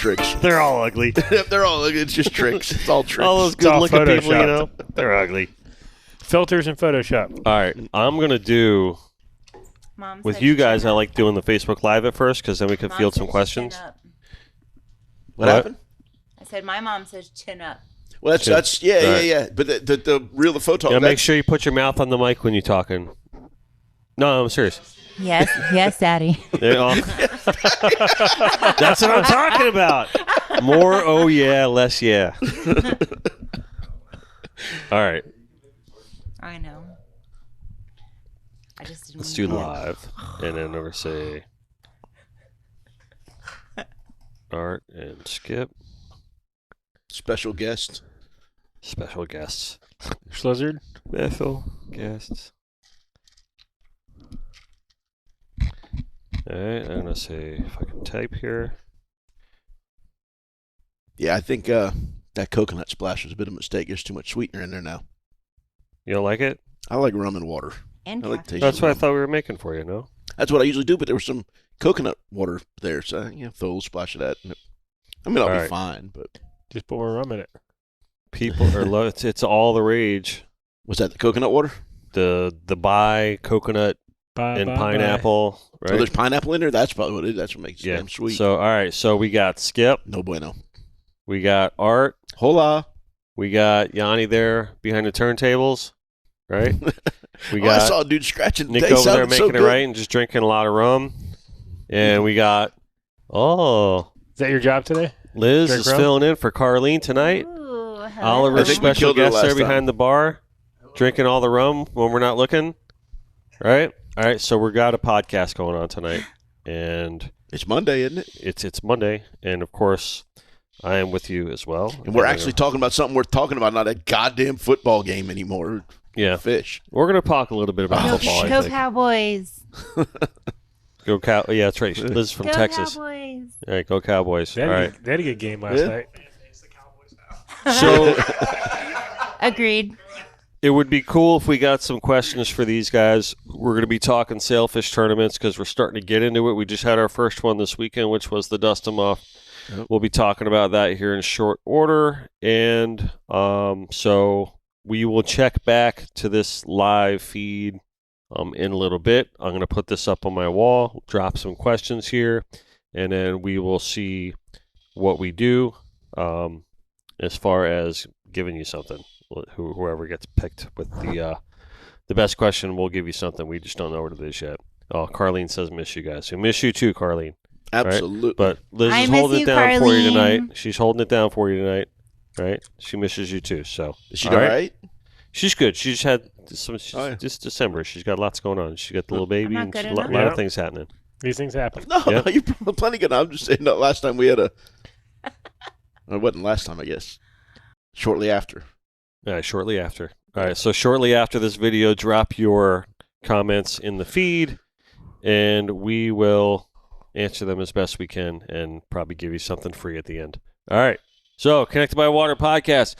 tricks. They're all ugly. They're all ugly. It's just tricks. It's all tricks. All those good-looking people, you know, they're ugly. Filters and Photoshop. All right, I'm going to do, with you guys, I like doing the Facebook Live at first because then we can field some questions. What happened? I said my mom says chin up. Well, that's yeah. But the real photo. Yeah, make sure you put your mouth on the mic when you're talking. No, I'm serious. Yes, Daddy. That's what I'm talking about. More oh yeah, less yeah. All right. I know. I just didn't. Let's do live, and then we're say Art and Skip. Special guest. Special guests. Schlizzard. Special guests. All right, I'm gonna say if I can type here. Yeah, I think that coconut splash was a bit of a mistake. There's too much sweetener in there now. You don't like it? I like rum and water. And I like the taste That's of what I rum. thought we were making for you, no? That's what I usually do, but there was some coconut water there, so throw a little splash of that. I mean, I'll be fine, but just put more rum in it. People are it's all the rage. Was that the coconut water? The coconut and pineapple. Right? So there's pineapple in there. That's probably what it is. That's what makes it damn sweet. So all right, so we got Skip. No bueno. We got Art. Hola. We got Yanni there behind the turntables, right? We got I saw a dude scratching. Nick over there making it right and just drinking a lot of rum. And we got is that your job today? Liz is filling in for Carlene tonight. Ooh, Oliver's special guest there behind the bar, drinking all the rum when we're not looking. Right? All right, so we got a podcast going on tonight, and it's Monday, isn't it? It's Monday, and of course, I am with you as well. And we're actually talking about something worth talking about, not a goddamn football game anymore. Yeah, fish. We're going to talk a little bit about football. Go Cowboys! Go Cow! Yeah, that's right. Liz from Texas. Cowboys! All right, go Cowboys! All right, they had a good game last night. So, agreed. It would be cool if we got some questions for these guys. We're going to be talking sailfish tournaments because we're starting to get into it. We just had our first one this weekend, which was the Dust 'em Off. Yep. We'll be talking about that here in short order. And so we will check back to this live feed in a little bit. I'm going to put this up on my wall, drop some questions here, and then we will see what we do as far as giving you something. Whoever gets picked with the best question, we'll give you something. We just don't know what it is yet. Oh, Carlene says miss you guys. We miss you too, Carlene. Absolutely. Right? But Liz is holding it down for you tonight. She's holding it down for you tonight. Right? She misses you too. So is she all right? She's good. She's had some. Just December. She's got lots going on. She got the little baby and a lot of things happening. These things happen. No, you're plenty good. I'm just saying. Last time we had it wasn't last time, I guess. Shortly after. All right, shortly after. All right, so shortly after this video, drop your comments in the feed, and we will answer them as best we can and probably give you something free at the end. All right, so Connected by Water podcast,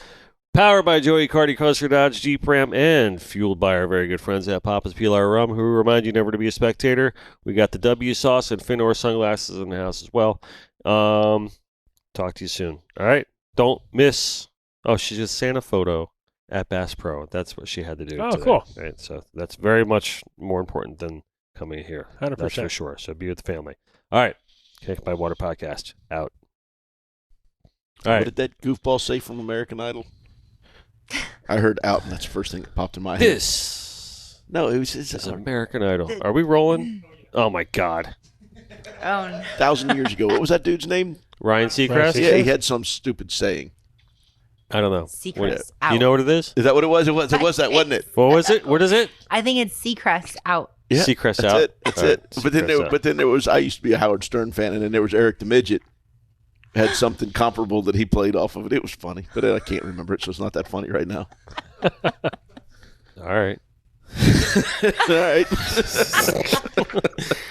powered by Joey Cardi, Coaster Dodge, Jeep Ram, and fueled by our very good friends at Papa's PLR Rum, who remind you never to be a spectator. We got the W sauce and Finor sunglasses in the house as well. Talk to you soon. All right, don't miss. Oh, she just sent a photo at Bass Pro. That's what she had to do. Oh, today, cool. Right, so that's very much more important than coming here. 100%. That's for sure. So be with the family. All right. Connected by Water podcast. Out. All right. What did that goofball say from American Idol? I heard out, and that's the first thing that popped in my head. This. No, it was it's American Idol. Are we rolling? Oh, my God. Oh, no. 1,000 years ago. What was that dude's name? Ryan Seacrest? Yeah, he had some stupid saying. I don't know. Seacrest out. You know what it is? Is that what it was? It was that, wasn't it? What was it? What is it? I think it's Seacrest out. Yeah, Seacrest out. That's it. But then there was. I used to be a Howard Stern fan, and then there was Eric the Midget. Had something comparable that he played off of it. It was funny, but I can't remember it, so it's not that funny right now. All right. All right.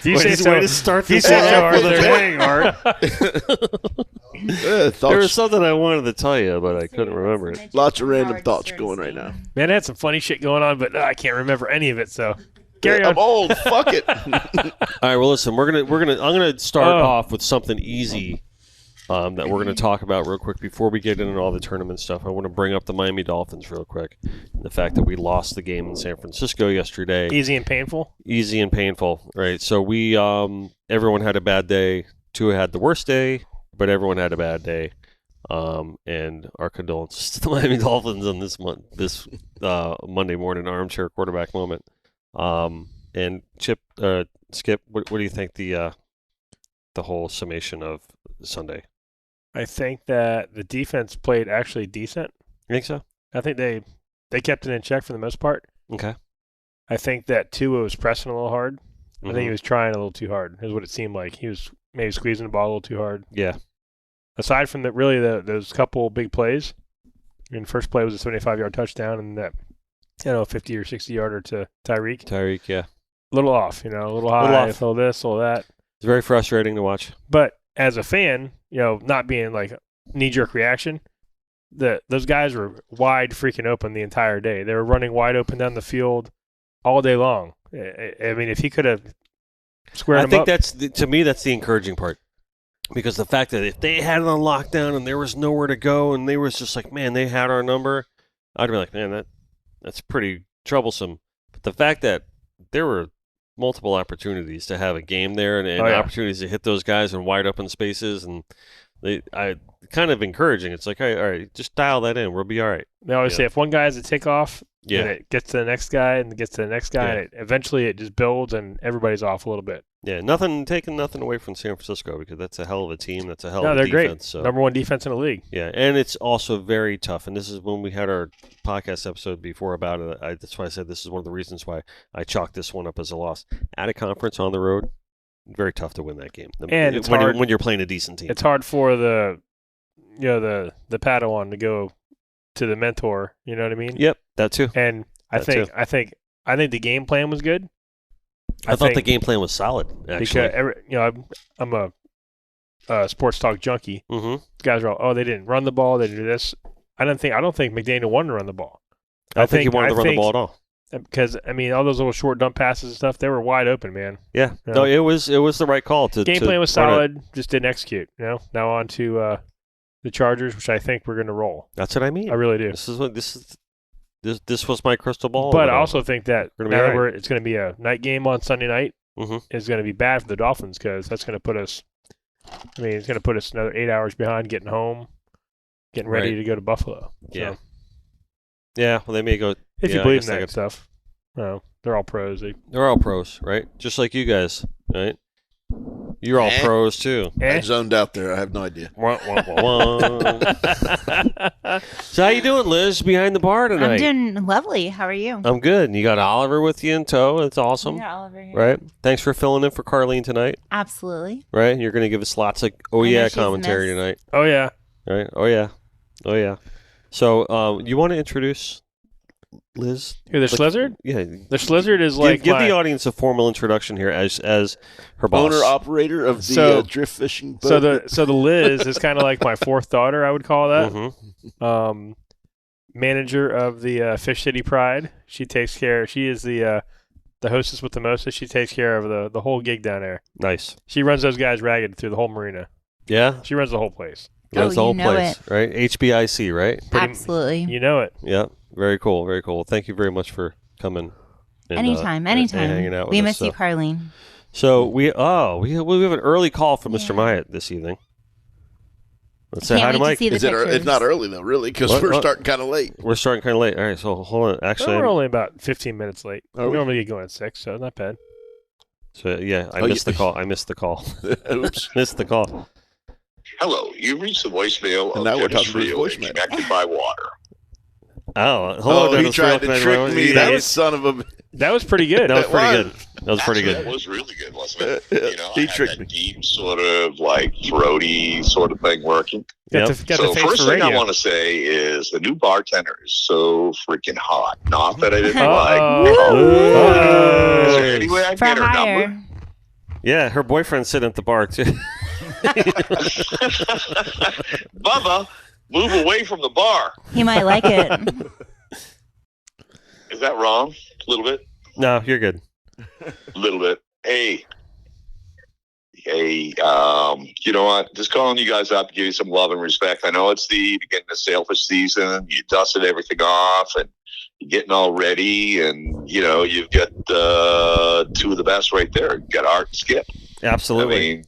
Way to start this off with a bang, Art. There was something I wanted to tell you, but I couldn't remember it. Lots of random thoughts going right now. Man, I had some funny shit going on, but I can't remember any of it. So carry on. I'm old. Fuck it. All right. Well, listen. I'm gonna start off with something easy that we're going to talk about real quick before we get into all the tournament stuff. I want to bring up the Miami Dolphins real quick. And the fact that we lost the game in San Francisco yesterday. Easy and painful? Easy and painful, right? So we, everyone had a bad day. Tua had the worst day, but everyone had a bad day. And our condolences to the Miami Dolphins on this Monday morning armchair quarterback moment. And Skip, what do you think the whole summation of Sunday? I think that the defense played actually decent. You think so? I think they kept it in check for the most part. Okay. I think that Tua was pressing a little hard. Mm-hmm. I think he was trying a little too hard, is what it seemed like. He was maybe squeezing the ball a little too hard. Yeah. Aside from those couple big plays, I mean, first play was a 75-yard touchdown, and that 50 or 60-yarder to Tyreek. Tyreek, yeah. A little off, a little high, a little this, a little that. It's very frustrating to watch. But as a fan, not being like a knee-jerk reaction, those guys were wide freaking open the entire day. They were running wide open down the field all day long. I mean, if he could have squared them up. I think to me, that's the encouraging part. Because the fact that if they had it on lockdown and there was nowhere to go and they was just like, man, they had our number, I'd be like, man, that's pretty troublesome. But the fact that there were multiple opportunities to have a game there and opportunities to hit those guys in wide open spaces, and I kind of encouraging. It's like, all right, just dial that in. We'll be all right. They always say if one guy has a takeoff, and it gets to the next guy and it gets to the next guy, and eventually it just builds and everybody's off a little bit. Yeah, taking nothing away from San Francisco because that's a hell of a team. That's a hell of a they're defense. Great. So. Number one defense in the league. Yeah, and it's also very tough. And this is when we had our podcast episode before about it. That's why I said this is one of the reasons why I chalked this one up as a loss. At a conference on the road, very tough to win that game. And it's hard when you're playing a decent team. It's hard for the Padawan to go to the mentor. You know what I mean? Yep, that too. And I think the game plan was good. I thought the game plan was solid, actually. Because I'm a sports talk junkie. Mm-hmm. Guys are all, they didn't run the ball, they didn't do this. I don't think McDaniel wanted to run the ball. I don't think he wanted to run the ball at all. Because all those little short dump passes and stuff, they were wide open, man. Yeah, no, it was the right call. Game plan was solid, just didn't execute. Now on to the Chargers, which I think we're going to roll. That's what I mean. I really do. This was my crystal ball. But I also think that it's going to be a night game on Sunday night. Mm-hmm. Is going to be bad for the Dolphins because that's going to put us. It's going to put us another 8 hours behind getting home, getting ready to go to Buffalo. Yeah. Yeah. Well, they may go. If you believe in that stuff. No, they're all pros. They're all pros, right? Just like you guys, right? You're all pros too. I zoned out there. I have no idea. So how you doing, Liz? Behind the bar tonight? I'm doing lovely. How are you? I'm good. And you got Oliver with you in tow. That's awesome. Yeah, Oliver here. Right? Thanks for filling in for Carlene tonight. Absolutely. Right? You're going to give us lots of commentary tonight. Oh yeah. Right? Oh yeah. So you want to introduce Liz? Who, the Schlizzard? Yeah. The Schlizzard is like give the audience a formal introduction here as her boss. Owner operator of the drift fishing boat. So the Liz is kind of like my fourth daughter, I would call that. Mm-hmm. Manager of the Fish City Pride. She takes care. She is the hostess with the mostest. She takes care of the whole gig down there. Nice. She runs those guys ragged through the whole marina. Yeah. She runs the whole place. Runs the whole place, right? HBIC, right? Absolutely. You know it. Yeah. Very cool. Very cool. Thank you very much for coming. And, anytime. And hanging out with us. We miss you, Carlene. So we have an early call from Mr. Myatt this evening. Let's say hi to Mike. It's not early though, really, because we're starting kind of late. We're starting kind of late. All right, so hold on. Actually, we're only about 15 minutes late. We normally get going at 6, so not bad. So yeah, I missed the call. Oops, missed the call. Hello, you reached the voicemail of Dennis Friel connected by water. Oh, hello, he tried to trick me. That son of a... That was pretty good. That was pretty good. That was really good, wasn't it? He I had that deep sort of like throaty sort of thing working. So first thing I want to say is the new bartender is so freaking hot. Not that I didn't is there any way I can get her number? Yeah, her boyfriend's sitting at the bar too. Bubba, move away from the bar. He might like it. Is that wrong? A little bit? No, you're good. A little bit. Hey, Hey, you know what? Just calling you guys up to give you some love and respect. I know it's the beginning of sailfish season. You dusted everything off and you're getting all ready. And, you know, you've got two of the best right there. You got Art and Skip. Absolutely. I mean,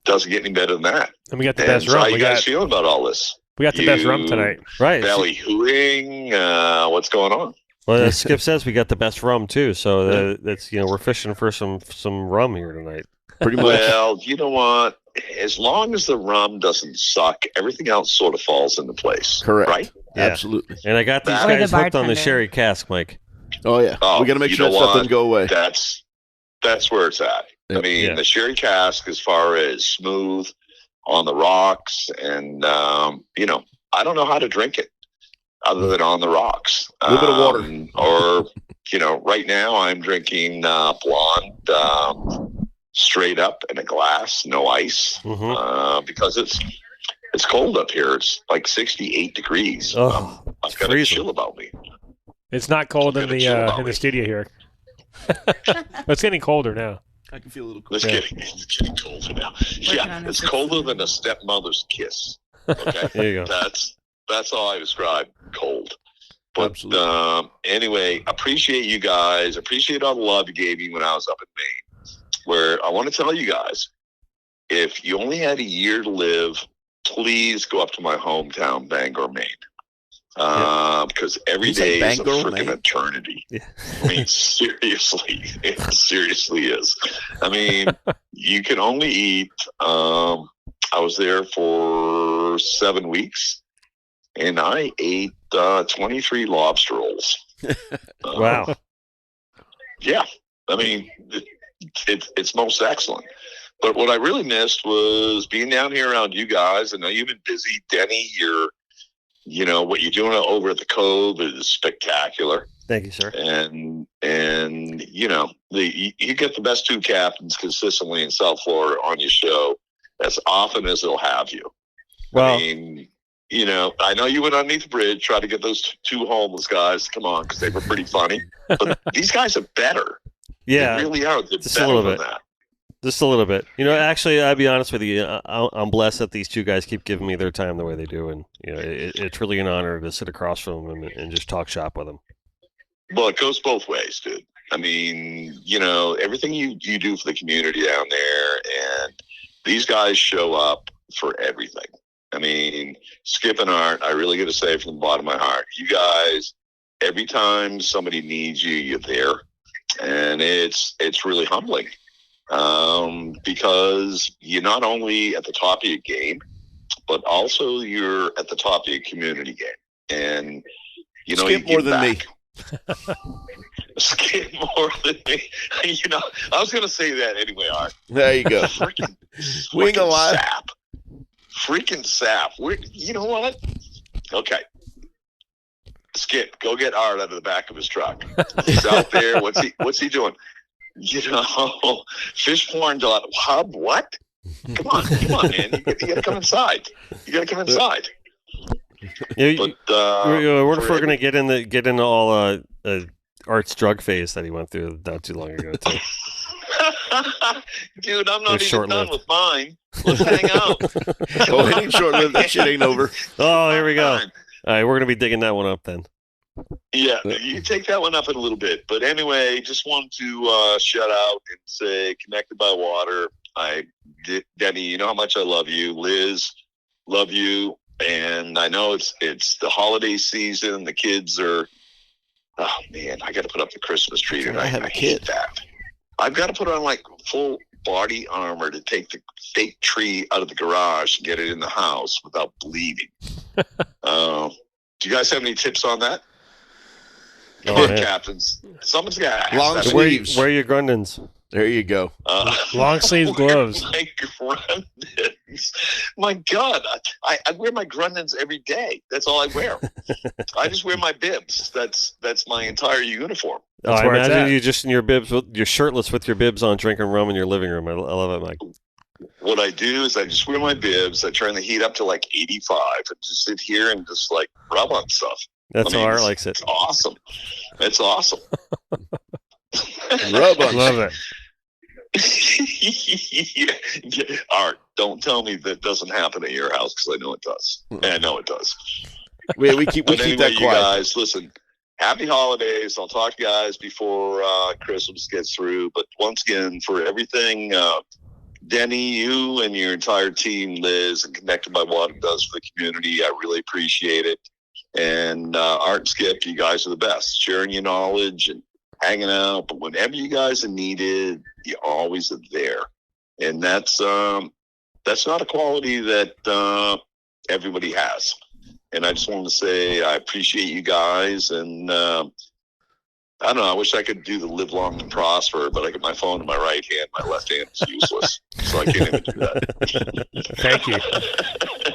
doesn't get any better than that. And we got the best So rum. how you guys feeling about all this? We got the best rum tonight. Right. Belly hooting. What's going on? Well, as Skip says, we got the best rum too. So that's, you know, we're fishing for some rum here tonight. Pretty much. Well, you know what? As long as the rum doesn't suck, everything else sort of falls into place. Correct. Right? Yeah. Absolutely. And I got these Or the guys hooked on the bartender. sherry cask, Mike. Oh, yeah. Oh, We got to make you sure know that stuff what? doesn't go away. That's where it's at. I mean, Yeah. the sherry cask, as far as smooth on the rocks, and you know, I don't know how to drink it other than on the rocks. A little bit of water. Or, you know, right now I'm drinking blonde straight up in a glass, no ice, because it's cold up here. It's like 68 degrees. Oh, I've got a freezing. chill about me. It's not cold in the studio here. It's getting colder now. I can feel a little cold. It's getting colder now. Yeah, it's colder than a stepmother's kiss. Okay, There you go. That's all I describe. Cold. But Absolutely. anyway, appreciate you guys. Appreciate all the love you gave me when I was up in Maine. Where I want to tell you guys, if you only had a year to live, please go up to my hometown, Bangor, Maine. Because every day is a freaking eternity. Yeah. I mean, seriously, it seriously is. I mean, you can only eat. I was there for 7 weeks, and I ate 23 lobster rolls. Wow. Yeah, I mean, it's most excellent. But what I really missed was being down here around you guys. I know you've been busy, Denny. You know, what you're doing over at the Cove is spectacular. Thank you, sir. And you know, you get the best two captains consistently in South Florida on your show as often as they'll have you. Well, I mean, you know, I know you went underneath the bridge, tried to get those two homeless guys to come on because they were pretty funny. But these guys are better. yeah. They really are. They're Just a better little than bit. that. Just a little bit. You know, actually, I'll be honest with you. I'm blessed that these two guys keep giving me their time the way they do, and you know, it's really an honor to sit across from them and just talk shop with them. Well, it goes both ways, dude. I mean, you know, everything you do for the community down there, and these guys show up for everything. I mean, Skip and Art, I really got to say from the bottom of my heart, you guys, every time somebody needs you, you're there, and it's really humbling. Because you're not only at the top of your game, but also you're at the top of your community game. And, you know, Skip more than me. Skip more than me. You know, I was going to say that anyway, Art. There you go. We ain't gonna lie. Sapp. Freaking Sapp. You know what? Okay. Skip, go get Art out of the back of his truck. He's out there. What's he doing? You know, fish porn hub. What? Come on, man! You got to come inside. You got to come inside. Yeah, what if for we're gonna get into all Art's drug phase that he went through not too long ago too? Dude, I'm not It's even done short-lived. with mine. Let's hang out. Oh, it ain't short-lived. That shit ain't over. Oh, here we go. All right, we're gonna be digging that one up then. Yeah, you take that one up in a little bit. But anyway, just wanted to shout out and say, Connected by Water. Denny, you know how much I love you. Liz, love you. And I know it's the holiday season. The kids are, oh man, I got to put up the Christmas tree tonight. I have a hate kid. that. I've got to put on like full body armor to take the fake tree out of the garage and get it in the house without bleeding. Do you guys have any tips on that? Come on, man. captains. Someone's got to Long ask that. sleeves. Where are your Grundens? There you go. Long sleeve gloves. My Grundens. My God, I wear my Grundens every day. That's all I wear. I just wear my bibs. That's my entire uniform. That's I where it's imagine at. you just in your bibs, you're shirtless with your bibs on, drinking rum in your living room. I love it, Mike. What I do is I just wear my bibs. I turn the heat up to like 85 and just sit here and just like rub on stuff. That's how Art it's- likes it. It's awesome. It's awesome. Rub on. Love it. Yeah. Art, don't tell me that doesn't happen at your house, because I know it does. I know it does. We keep But anyway, that you quiet. guys, listen, happy holidays. I'll talk to you guys before Christmas gets through. But once again, for everything Denny, you and your entire team, Liz, and Connected by Water does for the community, I really appreciate it. And Art and Skip, you guys are the best, sharing your knowledge and hanging out. But whenever you guys are needed, you always are there. And that's not a quality that everybody has. And I just want to say I appreciate you guys. And I don't know, I wish I could do the live long and prosper, but I got my phone in my right hand. My left hand is useless. So I can't even do that. Thank you.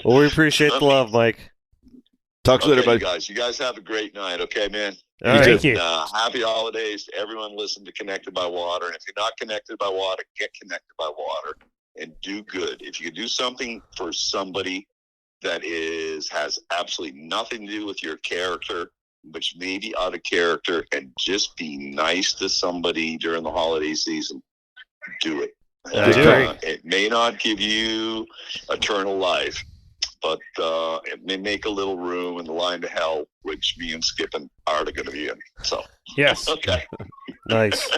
Well, we appreciate the love, Mike. Talk to you later, buddy. Guys. You guys have a great night. Okay, man. All right. Thank you. Happy holidays to everyone. Listen to Connected by Water. And if you're not connected by water, get connected by water and do good. If you can do something for somebody that has absolutely nothing to do with your character, which may be out of character, and just be nice to somebody during the holiday season, do it. It may not give you eternal life, but it may make a little room in the line to hell, which me and Skip and Art are going to be in. So, Yes. Okay. Nice.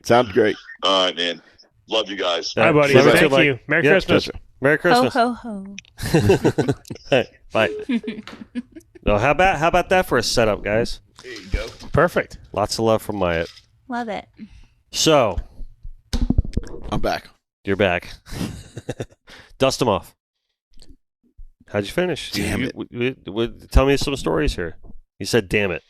Sounds great. All right, man. Love you guys. Hi, buddy. Love you too, Thank Mike. you. Merry Yeah, Christmas. Merry Christmas. Ho, ho, ho. Hey, bye. No, how about that for a setup, guys? There you go. Perfect. Lots of love from Myatt. Love it. So, I'm back. you're back. Dust them off. How'd you finish? Damn it. Tell me some stories here. You said, damn it.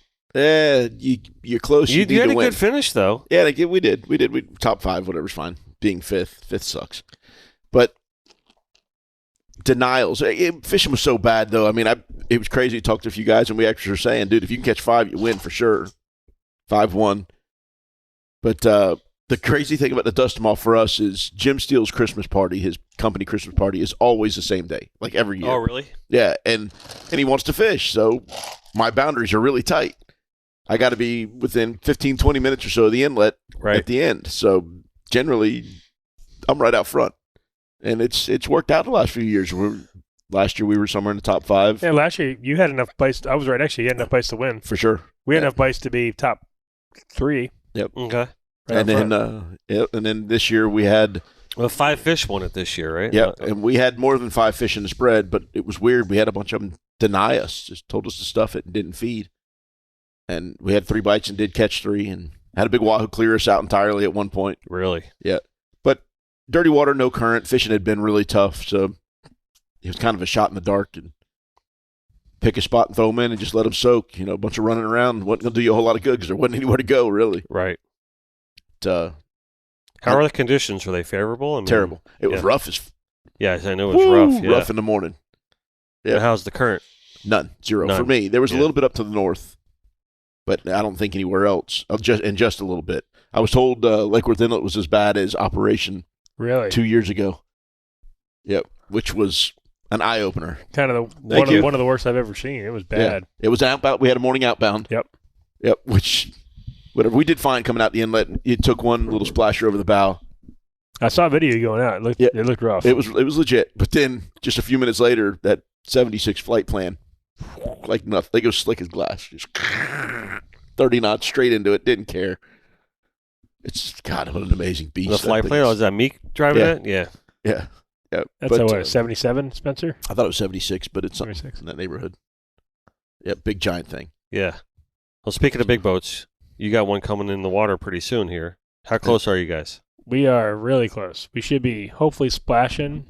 You're close. You You had need a to win. good finish, though. Yeah, we did. We top 5, whatever's fine. Being fifth sucks. But denials. Fishing was so bad, though. I mean, it was crazy to talk to a few guys, and we actually were saying, dude, if you can catch 5, you win for sure. 5-1. But the crazy thing about the dust them off for us is Jim Steele's Christmas party, his company Christmas party, is always the same day, like every year. Oh, really? Yeah, and he wants to fish, so my boundaries are really tight. I got to be within 15, 20 minutes or so of the inlet at the end. So generally, I'm right out front. And it's worked out the last few years. Last year, we were somewhere in the top 5. Yeah, last year you had enough bites. I was right next to you. You had enough bites to win. For sure. We had enough bites to be top 3. Yep. Okay. Right and then this year we had... Well, 5 fish won it this year, right? Yeah, and we had more than 5 fish in the spread, but it was weird. We had a bunch of them deny us, just told us to stuff it and didn't feed. And we had 3 bites and did catch 3 and had a big wahoo clear us out entirely at one point. Really? Yeah. But dirty water, no current. Fishing had been really tough, so it was kind of a shot in the dark. And pick a spot and throw them in and just let them soak. A bunch of running around wasn't going to do you a whole lot of good because there wasn't anywhere to go, really. Right. But, how are the conditions? Were they favorable? I mean, terrible. It was rough as... Yeah, I know it was rough. Yeah. Rough in the morning. Yeah. And how's the current? None. 0 None. for me. There was a little bit up to the north, but I don't think anywhere else. Just a little bit. I was told Lake Worth Inlet was as bad as Operation Really? 2 years ago. Yep, which was an eye opener. Kind of one of the worst I've ever seen. It was bad. Yeah. It was outbound. We had a morning outbound. Yep. Which whatever we did find coming out the inlet, it took one little splasher over the bow. I saw a video going out. It looked rough. It was legit. But then just a few minutes later, that 76 flight plan, like nothing. They go slick as glass. Just 30 knots straight into it. Didn't care. It's God, what an amazing beast. The flight plan? Was that Meek driving it? Yeah. Yeah. Yeah. That's a 77, Spencer? I thought it was 76, but it's something 76. in that neighborhood. Yeah, big giant thing. Yeah. Well, speaking of big boats, you got one coming in the water pretty soon here. How close are you guys? We are really close. We should be hopefully splashing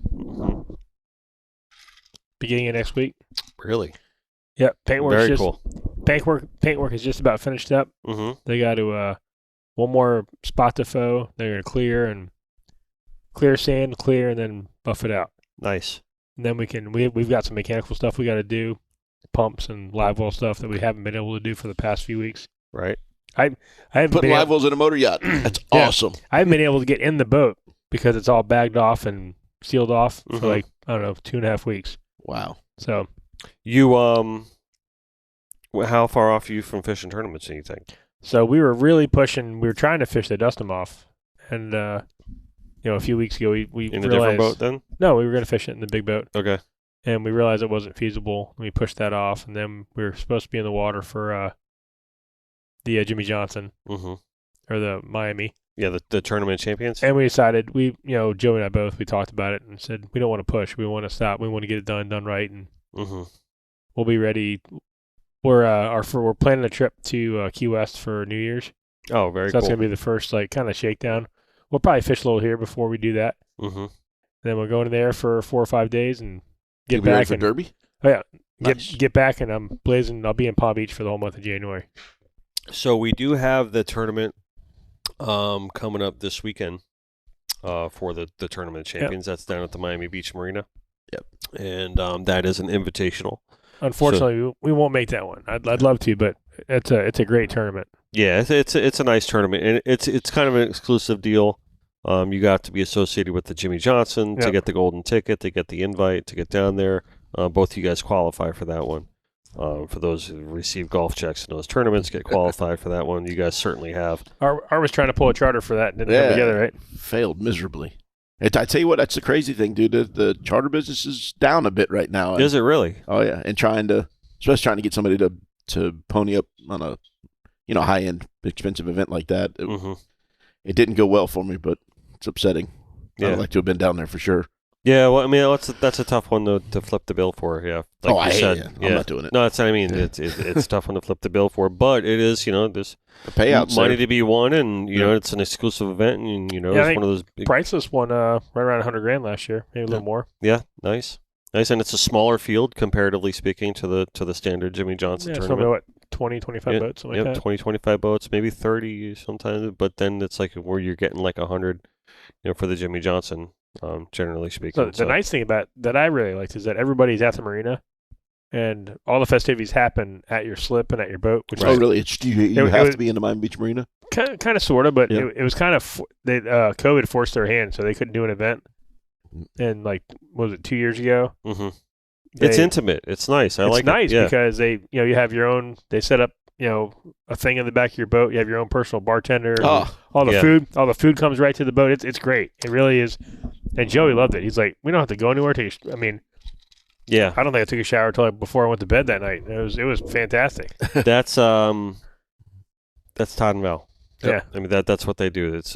beginning of next week. Really? Yep. Paintwork. Very cool. Paintwork is just about finished up. Mm-hmm. They got to one more spot to foe. They're going to clear sand, and then buff it out. Nice. And then we've got some mechanical stuff we got to do, pumps and live well stuff that we haven't been able to do for the past few weeks. Right. I haven't Putting been live wells in a motor yacht. That's awesome. I haven't been able to get in the boat because it's all bagged off and sealed off for 2.5 weeks. Wow. So you how far off are you from fishing tournaments, do you think? we were really pushing. We were trying to fish the dust them off, and a few weeks ago, we In a realized, different boat then? No, we were going to fish it in the big boat. Okay. And we realized it wasn't feasible. We pushed that off, and then we were supposed to be in the water for the Jimmy Johnson Mm-hmm. or the Miami. Yeah, the tournament champions. And we decided, Joey and I both, we talked about it and said, we don't want to push. We want to stop. We want to get it done right, and we'll be ready. We're planning a trip to Key West for New Year's. Oh, very So cool. that's going to be the first, kind of shakedown. We'll probably fish a little here before we do that. Mm-hmm. Then we're going there for 4 or 5 days and get You'll be ready back. for Derby? Oh, yeah. Nice. Get back, and I'm blazing. I'll be in Palm Beach for the whole month of January. So we do have the tournament coming up this weekend for the tournament of champions. That's down at the Miami Beach Marina. Yep. And that is an invitational. Unfortunately, we won't make that one. I'd love to, but it's a great tournament. Yeah, it's a nice tournament, and it's kind of an exclusive deal. You got to be associated with the Jimmy Johnson to get the golden ticket, to get the invite, to get down there. Both of you guys qualify for that one. For those who receive golf checks in those tournaments, get qualified for that one. You guys certainly have. I was trying to pull a charter for that and didn't come together, right? Failed miserably. And I tell you what, that's the crazy thing, dude. The charter business is down a bit right now. Is it really? Oh yeah, and especially trying to get somebody to pony up on a high end expensive event like that. It didn't go well for me, but it's upsetting. Yeah. I'd like to have been down there for sure. Yeah, well, I mean, that's a tough one to flip the bill for. Yeah, I hate it. I'm not doing it. No, that's what I mean. It's a tough one to flip the bill for, but it is. There's the payouts, money to be won, and it's an exclusive event, and it's one of those big. Priceless won right around $100,000 last year, maybe a little more. Yeah, nice, and it's a smaller field comparatively speaking to the standard Jimmy Johnson tournament. So what, 20, 25 boats, something like that. 20, 25 boats, maybe 30 sometimes, but then it's like where you're getting like 100, for the Jimmy Johnson. Generally speaking. So the nice thing about that I really liked is that everybody's at the marina, and all the festivities happen at your slip and at your boat. Which really? You have to be in the Miami Beach Marina? Kind of, sort of, but it was kind of COVID forced their hand, so they couldn't do an event. And what was it, 2 years ago? Mm-hmm. It's intimate. It's nice. I like it. It's nice because they, you have your own. They set up, a thing in the back of your boat. You have your own personal bartender. All the food comes right to the boat. It's great. It really is. And Joey loved it. He's like, we don't have to go anywhere. I don't think I took a shower until before I went to bed that night. It was fantastic. That's Todd and Val. Yeah. I mean that's what they do. It's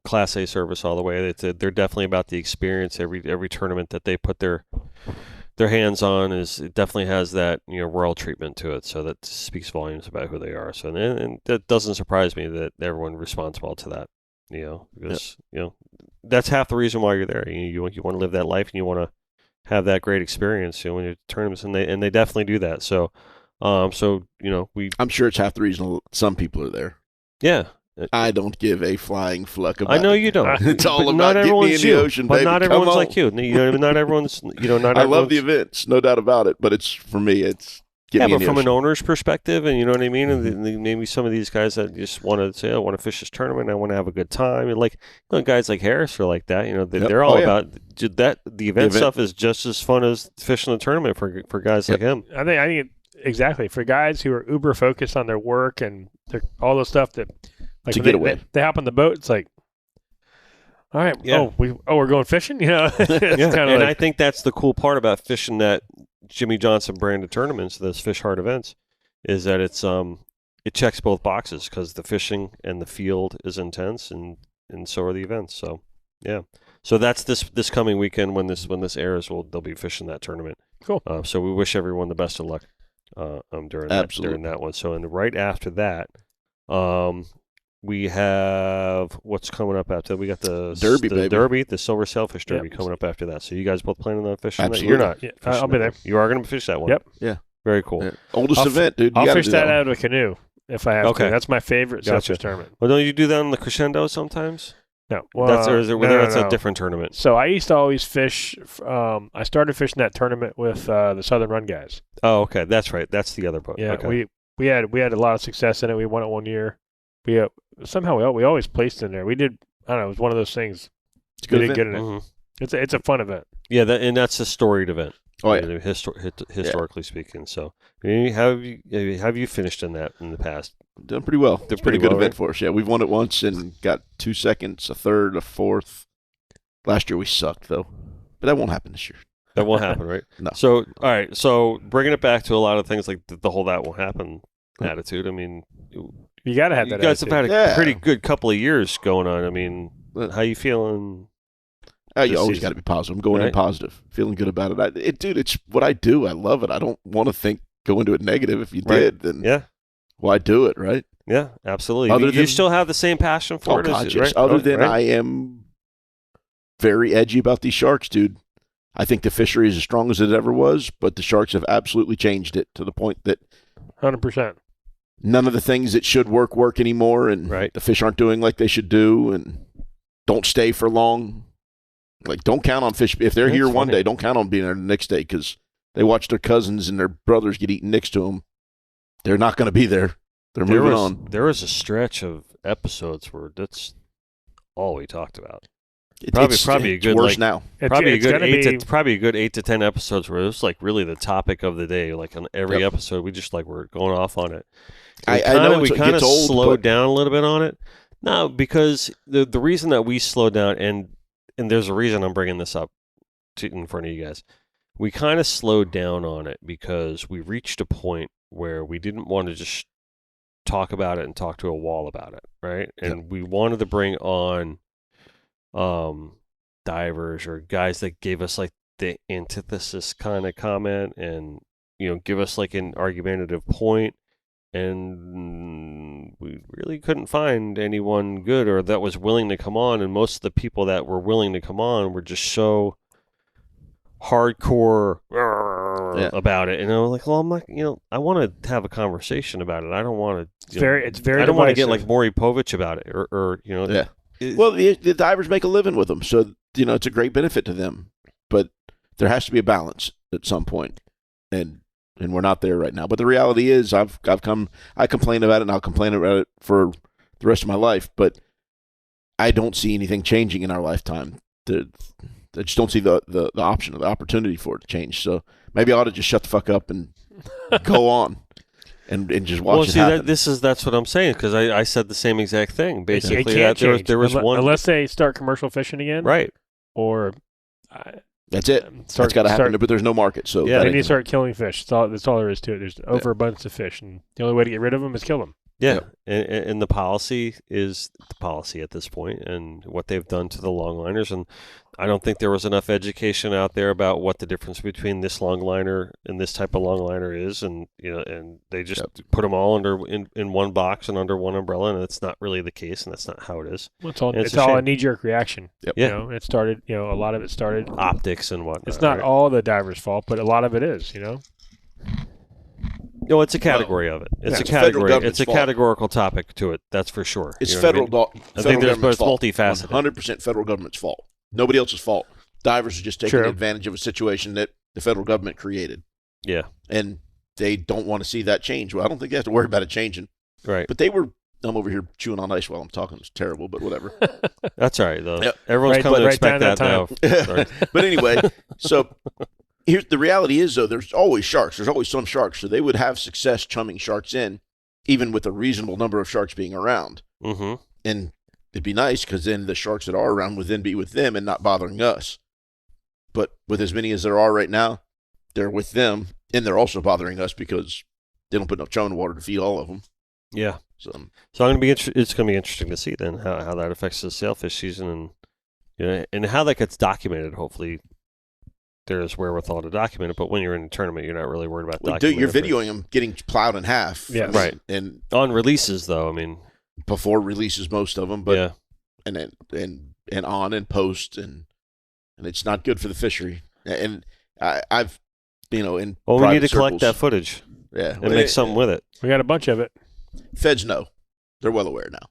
Class A service all the way. They're definitely about the experience. Every tournament that they put their hands on it definitely has that royal treatment to it. So that speaks volumes about who they are. So and that doesn't surprise me that everyone responds well to that. Because that's half the reason why you're there. You want to live that life and you want to have that great experience. When you're at tournaments, and they definitely do that. So, I'm sure it's half the reason some people are there. Yeah. I don't give a flying fluck about. I know you don't. It's all about getting me in the ocean, but baby. not everyone's like you. Not everyone's. I love the events, no doubt about it. But it's for me, it's. But from an owner's perspective, and you know what I mean, and maybe some of these guys that just want to say, I want to fish this tournament, I want to have a good time, and guys like Harris are like that. They're all about that. The event stuff is just as fun as fishing the tournament for guys like him. I think exactly for guys who are uber focused on their work and all the stuff that to get away. They hop on the boat. It's like, all right, we're going fishing. And I think that's the cool part about fishing that Jimmy Johnson branded tournaments, those Fish Hard events, is that it checks both boxes because the fishing and the field is intense, and so are the events. So so that's this coming weekend when this airs. They'll be fishing that tournament. Cool. So we wish everyone the best of luck during that one. So right after that, we have what's coming up after. We got the Derby, the Silver Sailfish Derby coming up after that. So you guys both planning on fishing Absolutely. that? You're not. Yeah, I'll be there. You are going to fish that one. Yep. Yeah. Very cool. Yeah. Oldest event, dude. I'll fish that out of a canoe if I have to. That's my favorite Sailfish tournament. Well, don't you do that on the Crescendo sometimes? No. That's a different tournament. So I used to always fish. I started fishing that tournament with the Southern Run guys. Oh, okay. That's right. That's the other boat. Yeah. Okay. We had a lot of success in it. We won it one year. We always placed in there. We did. I don't know. It was one of those things. It's a good event. event. Good in it. Mm-hmm. It's a fun event. Yeah, and that's a storied event. Oh yeah. Historically speaking. So, have you finished in that in the past? Done pretty well. It's a pretty good event right? for us. Yeah, we've won it once and got 2 seconds, a third, a fourth. Last year we sucked though, but that won't happen this year. That won't happen, right? No. So, all right. So, bringing it back to a lot of things like the whole "that won't happen" attitude. I mean, You got to have you that. guys attitude. have had a Yeah. pretty good couple of years going on. I mean, how you feeling? You This always season. got to be positive. I'm going in Right. positive, feeling good about it. Dude, it's what I do. I love it. I don't want to go into it negative. If you Right. did, then Yeah, why do it, right? yeah, absolutely. Other You than- still have the same passion for Oh, it, God, as, yes. right? Other Oh, than right? I am very edgy about these sharks, dude. I think the fishery is as strong as it ever was, but the sharks have absolutely changed it to the point that 100%. none of the things that should work anymore, and Right. the fish aren't doing like they should do, and don't stay for long. Like, don't count on fish. If they're That's here one funny. day, don't count on being there the next day because they watch their cousins and their brothers get eaten next to them. They're not going to be there. They're moving on. There was a stretch of episodes where that's all we talked about. It's probably a it's good, worse like- now. Probably it's a gonna good be, probably a good 8 to 10 episodes where it was like really the topic of the day. Like on every Yep. episode, we just like were going off on it. I know we it kind of gets old, slowed but- down a little bit on it. No, because the reason that we slowed down, and there's a reason I'm bringing this up in front of you guys. We kind of slowed down on it because we reached a point where we didn't want to just talk about it and talk to a wall about it, right? And we wanted to bring on divers or guys that gave us like the antithesis kind of comment and, you know, give us like an argumentative point. And we really couldn't find anyone good or that was willing to come on. And most of the people that were willing to come on were just so hardcore about it. And I was like, well, I'm not, you know, I want to have a conversation about it. I don't want to, it's very I don't want to get like divisive. Maury Povich about it or you know. Yeah. Well, the divers make a living with them, so you know it's a great benefit to them. But there has to be a balance at some point, and we're not there right now. But the reality is, I complain about it, and I'll complain about it for the rest of my life. But I don't see anything changing in our lifetime. I just don't see the option or the opportunity for it to change. So maybe I ought to just shut the fuck up and go on. And just watch it happen. That's what I'm saying because I said the same exact thing. Basically, it can't change. there was one unless they start commercial fishing again, right, or that's it. That's got to happen. But there's no market, so Yeah. they need to start killing fish. That's all there is to it. There's overabundance of fish, and the only way to get rid of them is kill them. yeah. And the policy is the policy at this point, and what they've done to the longliners. And I don't think there was enough education out there about what the difference between this longliner and this type of longliner is, and you know, and they just put them all in one box and under one umbrella, and it's not really the case, and that's not how it is. Well, it's a all a shame. knee-jerk reaction. Yep. You Yeah. know, it started. You know, a lot of it started. Optics and whatnot. It's not right? all the diver's fault, but a lot of it is. You know. No, it's a category of it. It's a it's federal category. government's It's a fault. categorical topic to it. That's for sure. It's You know what I federal. mean? I I think but it's multifaceted. 100% federal government's fault. Nobody else's fault. Divers are just taking True. advantage of a situation that the federal government created, Yeah. and they don't want to see that change. Well, I don't think they have to worry about it changing. Right. But they were. I'm over here chewing on ice while I'm talking. It's terrible, but whatever. That's all right though. Yep. Everyone's Right- coming to right expect down that that now. Sorry. But anyway, so here's the reality is though, there's always sharks. There's always some sharks. So they would have success chumming sharks in, even with a reasonable number of sharks being around. Mm-hmm. And it'd be nice because then the sharks that are around would then be with them and not bothering us. But with as many as there are right now, they're with them, and they're also bothering us because they don't put enough chum in the water to feed all of them. Yeah. So So I'm gonna be. It's gonna be interesting to see then how that affects the sailfish season and you know and how that gets documented. Hopefully, there's wherewithal to document it. But when you're in a tournament, you're not really worried about documenting. you're videoing them getting plowed in half. Yes. Right. And on releases, though. I mean, before releases, most of them, but yeah. and on and post and it's not good for the fishery. And I've in Well, we need private to collect circles- that footage yeah, and make something with it. We got a bunch of it. Feds know. They're well aware now.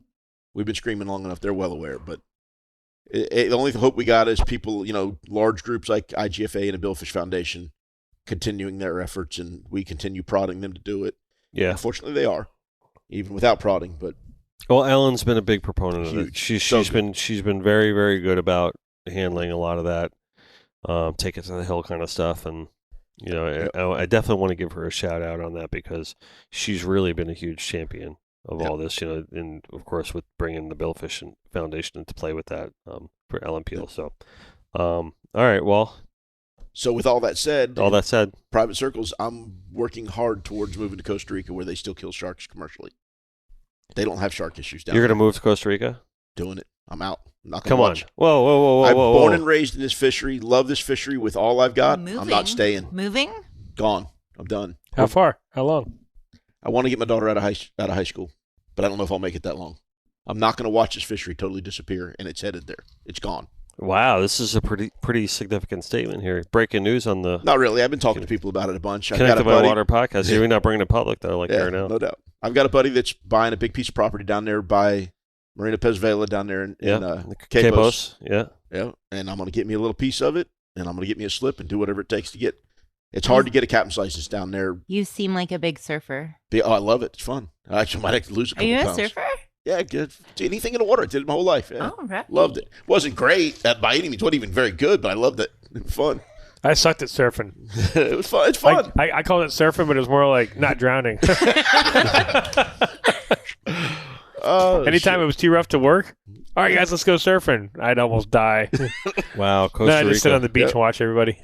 We've been screaming long enough. They're well aware. But the only hope we got is people, large groups like IGFA and the Billfish Foundation continuing their efforts, and we continue prodding them to do it. Yeah. Unfortunately, they are, even without prodding. But Well, Ellen's been a big proponent of it. Huge. She's been very, very good about handling a lot of that, take it to the hill kind of stuff, and I definitely want to give her a shout out on that because she's really been a huge champion all this, and of course with bringing the Billfish Foundation into play with that for LMPL. So, all right, well. So with all that said, private circles, I'm working hard towards moving to Costa Rica where they still kill sharks commercially. They don't have shark issues down there. You're going to move to Costa Rica? Doing it. I'm out. I'm not Come gonna on. watch. Whoa. I'm born and raised in this fishery. Love this fishery with all I've got. Moving. I'm not staying. Moving? Gone. I'm done. How far? How long? I want to get my daughter out of high school, but I don't know if I'll make it that long. I'm not going to watch this fishery totally disappear, and it's headed there. It's gone. Wow, this is a pretty significant statement here. Breaking news on the Not really. I've been talking to people about it a bunch. Connected by Water podcast. You're not bringing it public though, like there now. No doubt. I've got a buddy that's buying a big piece of property down there by Marina Pez Vela down there in Capos. Yeah. Yeah, and I'm going to get me a little piece of it, and I'm going to get me a slip and do whatever it takes to get. It's hard to get a captain's license down there. You seem like a big surfer. Oh, I love it. It's fun. I actually might have to lose a couple Are you pounds. a surfer? Yeah, good. Anything in the water. I did it my whole life. Yeah. Oh, right. Loved it. Wasn't great by any means. Wasn't even very good, but I loved it. It was fun. I sucked at surfing. It was fun. It's fun. I called it surfing, but it was more like not drowning. Anytime it was too rough to work, all right, guys, let's go surfing. I'd almost die. Wow, Costa Then I Rica. just sit on the beach and watch everybody.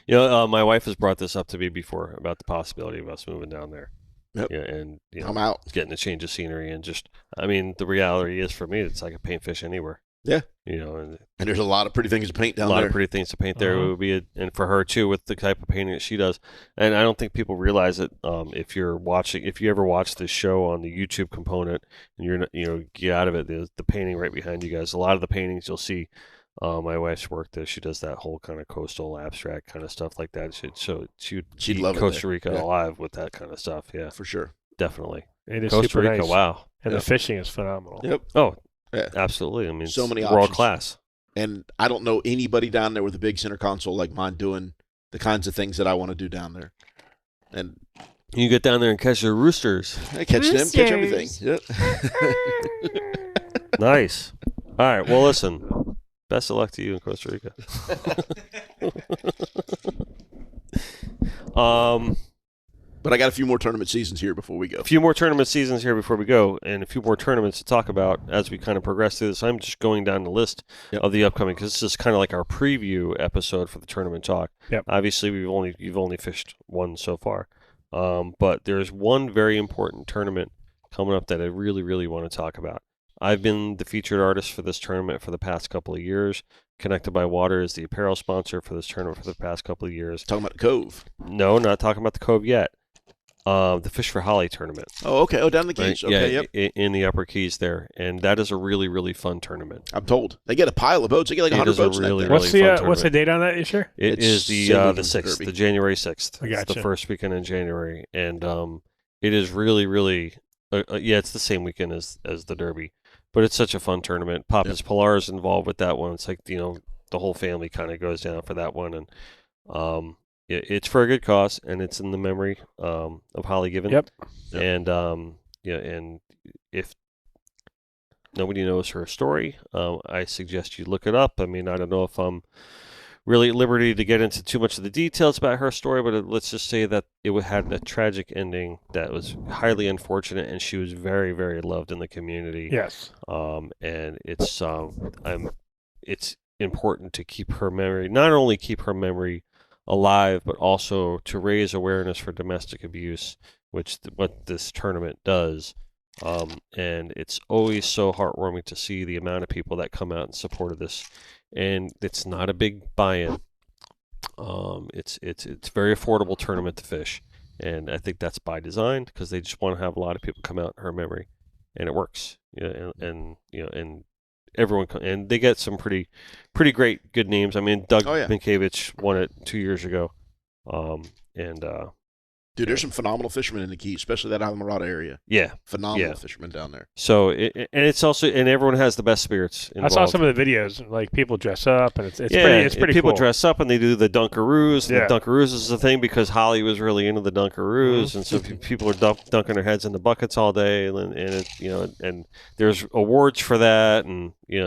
My wife has brought this up to me before about the possibility of us moving down there. Yep. Yeah, and I'm out. Getting a change of scenery and the reality is for me, it's like a paint fish anywhere. Yeah. And there's a lot of pretty things to paint down a there. lot of pretty things to paint there. It would be and for her too, with the type of painting that she does. And I don't think people realize it. If you ever watch this show on the YouTube component and you're get out of it, the painting right behind you guys. A lot of the paintings you'll see. My wife's work there. She does that whole kind of coastal abstract kind of stuff like that. She'd love Costa Rica alive with that kind of stuff. Yeah, for sure, definitely. It is Costa super Rica, nice. wow, and the fishing is phenomenal. Yep. Oh, yeah, absolutely. I mean, so many world options. class. And I don't know anybody down there with a big center console like mine doing the kinds of things that I want to do down there. And you get down there and catch the roosters. I catch them, catch everything. Yep. Nice. All right. Well, listen. Best of luck to you in Costa Rica. But I got a few more tournament seasons here before we go. A few more tournament seasons here before we go, and a few more tournaments to talk about as we kind of progress through this. I'm just going down the list of the upcoming because this is kind of like our preview episode for the tournament talk. Yep. Obviously, you've only fished one so far, but there's one very important tournament coming up that I really, really want to talk about. I've been the featured artist for this tournament for the past couple of years. Connected by Water is the apparel sponsor for this tournament for the past couple of years. Talking about the Cove? No, not talking about the Cove yet. The Fish for Holly tournament. Oh, okay. Oh, down the Keys. Right? Okay, yeah, in the Upper Keys there. And that is a really, really fun tournament. I'm told. They get a pile of boats. They get like 100 boats in there. What's the date on that this year? It is the 6th, Derby. the January 6th. I gotcha. It's the first weekend in January. And it is really, really, it's the same weekend as the Derby. But it's such a fun tournament. Papa's Pilar is involved with that one. It's like, the whole family kind of goes down for that one. And it's for a good cause, and it's in the memory of Holly Given. Yep. And, and if nobody knows her story, I suggest you look it up. I mean, I don't know if I'm really at liberty to get into too much of the details about her story, but let's just say that it had a tragic ending that was highly unfortunate, and she was very, very loved in the community. Yes. And it's important to keep her memory, not only keep her memory alive, but also to raise awareness for domestic abuse, which what this tournament does. And it's always so heartwarming to see the amount of people that come out in support of this. And it's not a big buy-in. It's very affordable tournament to fish, and I think that's by design because they just want to have a lot of people come out in her memory, and it works. And everyone and they get some pretty great good names. I mean, Doug Minkiewicz won it 2 years ago, Dude, there's some phenomenal fishermen in the Keys, especially that Islamorada area. Yeah, phenomenal fishermen down there. So it's also, and everyone has the best spirits involved. I saw some of the videos, like people dress up, and it's pretty people cool. dress up and they do the Dunkaroos. Yeah. The Dunkaroos is the thing because Holly was really into the Dunkaroos, and so people are dunking their heads in the buckets all day, and there's awards for that, and You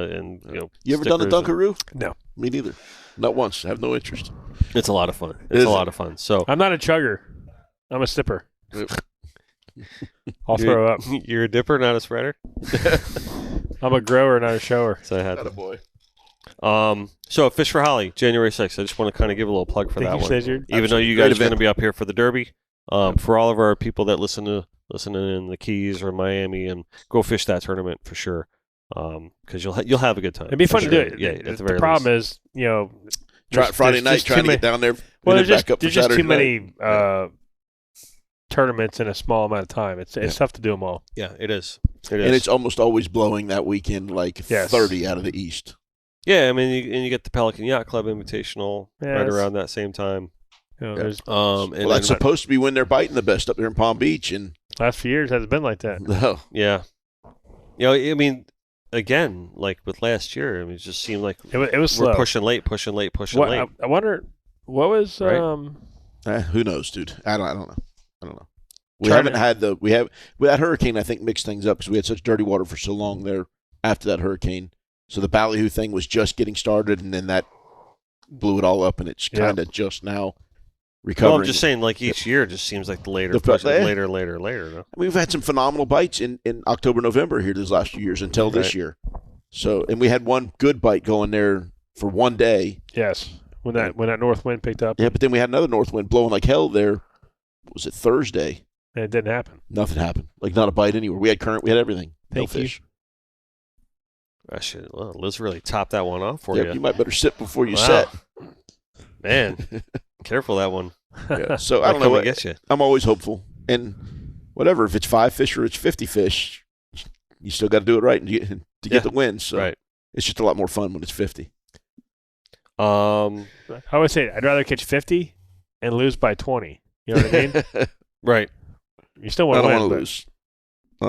ever done a Dunkaroo? No, me neither. Not once. I have no interest. It's a lot of fun. It's a lot of fun. So I'm not a chugger. I'm a sipper. I'll throw up. You're a dipper, not a spreader? I'm a grower, not a shower. So I had Not a boy. So Fish for Holly, January 6th. I just want to kind of give a little plug for that one. Even though you guys are going to be up here for the Derby, for all of our people that listening in the Keys or Miami, and go fish that tournament for sure. Because you'll have a good time. It'd be fun to do it. Yeah, at the very problem is, Try Friday night, trying to get down there. Well, there's just too many tournaments in a small amount of time. It's tough to do them all. Yeah, it is. And it's almost always blowing that weekend, like 30 out of the east. Yeah, I mean, you get the Pelican Yacht Club Invitational right around that same time. There's and that's supposed to be when they're biting the best up there in Palm Beach, and last few years hasn't been like that. No. Yeah. I mean, again, like with last year, I mean, it just seemed like it was slow. We're pushing late. I wonder what was who knows, dude? I don't know. We haven't had that hurricane. I think mixed things up because we had such dirty water for so long there after that hurricane. So the ballyhoo thing was just getting started, and then that blew it all up, and it's kind of just now recovering. Well, I'm just saying, like each year, it just seems like later. No? We've had some phenomenal bites in October, November here these last few years until this year. So, and we had one good bite going there for one day. Yes, when that north wind picked up. Yeah, but then we had another north wind blowing like hell there. Was it Thursday? And it didn't happen. Nothing happened. Like not a bite anywhere. We had current. We had everything. Thank no you. fish. Liz really topped that one off for you. You might better sip before you set. Man, careful that one. Yeah. So I don't know. Get you. I'm always hopeful, and whatever. If it's 5 fish or it's 50 fish, you still got to do it right to get the win. So it's just a lot more fun when it's 50. I always say I'd rather catch 50 and lose by 20. You know what I mean? Right. You still want to win. I don't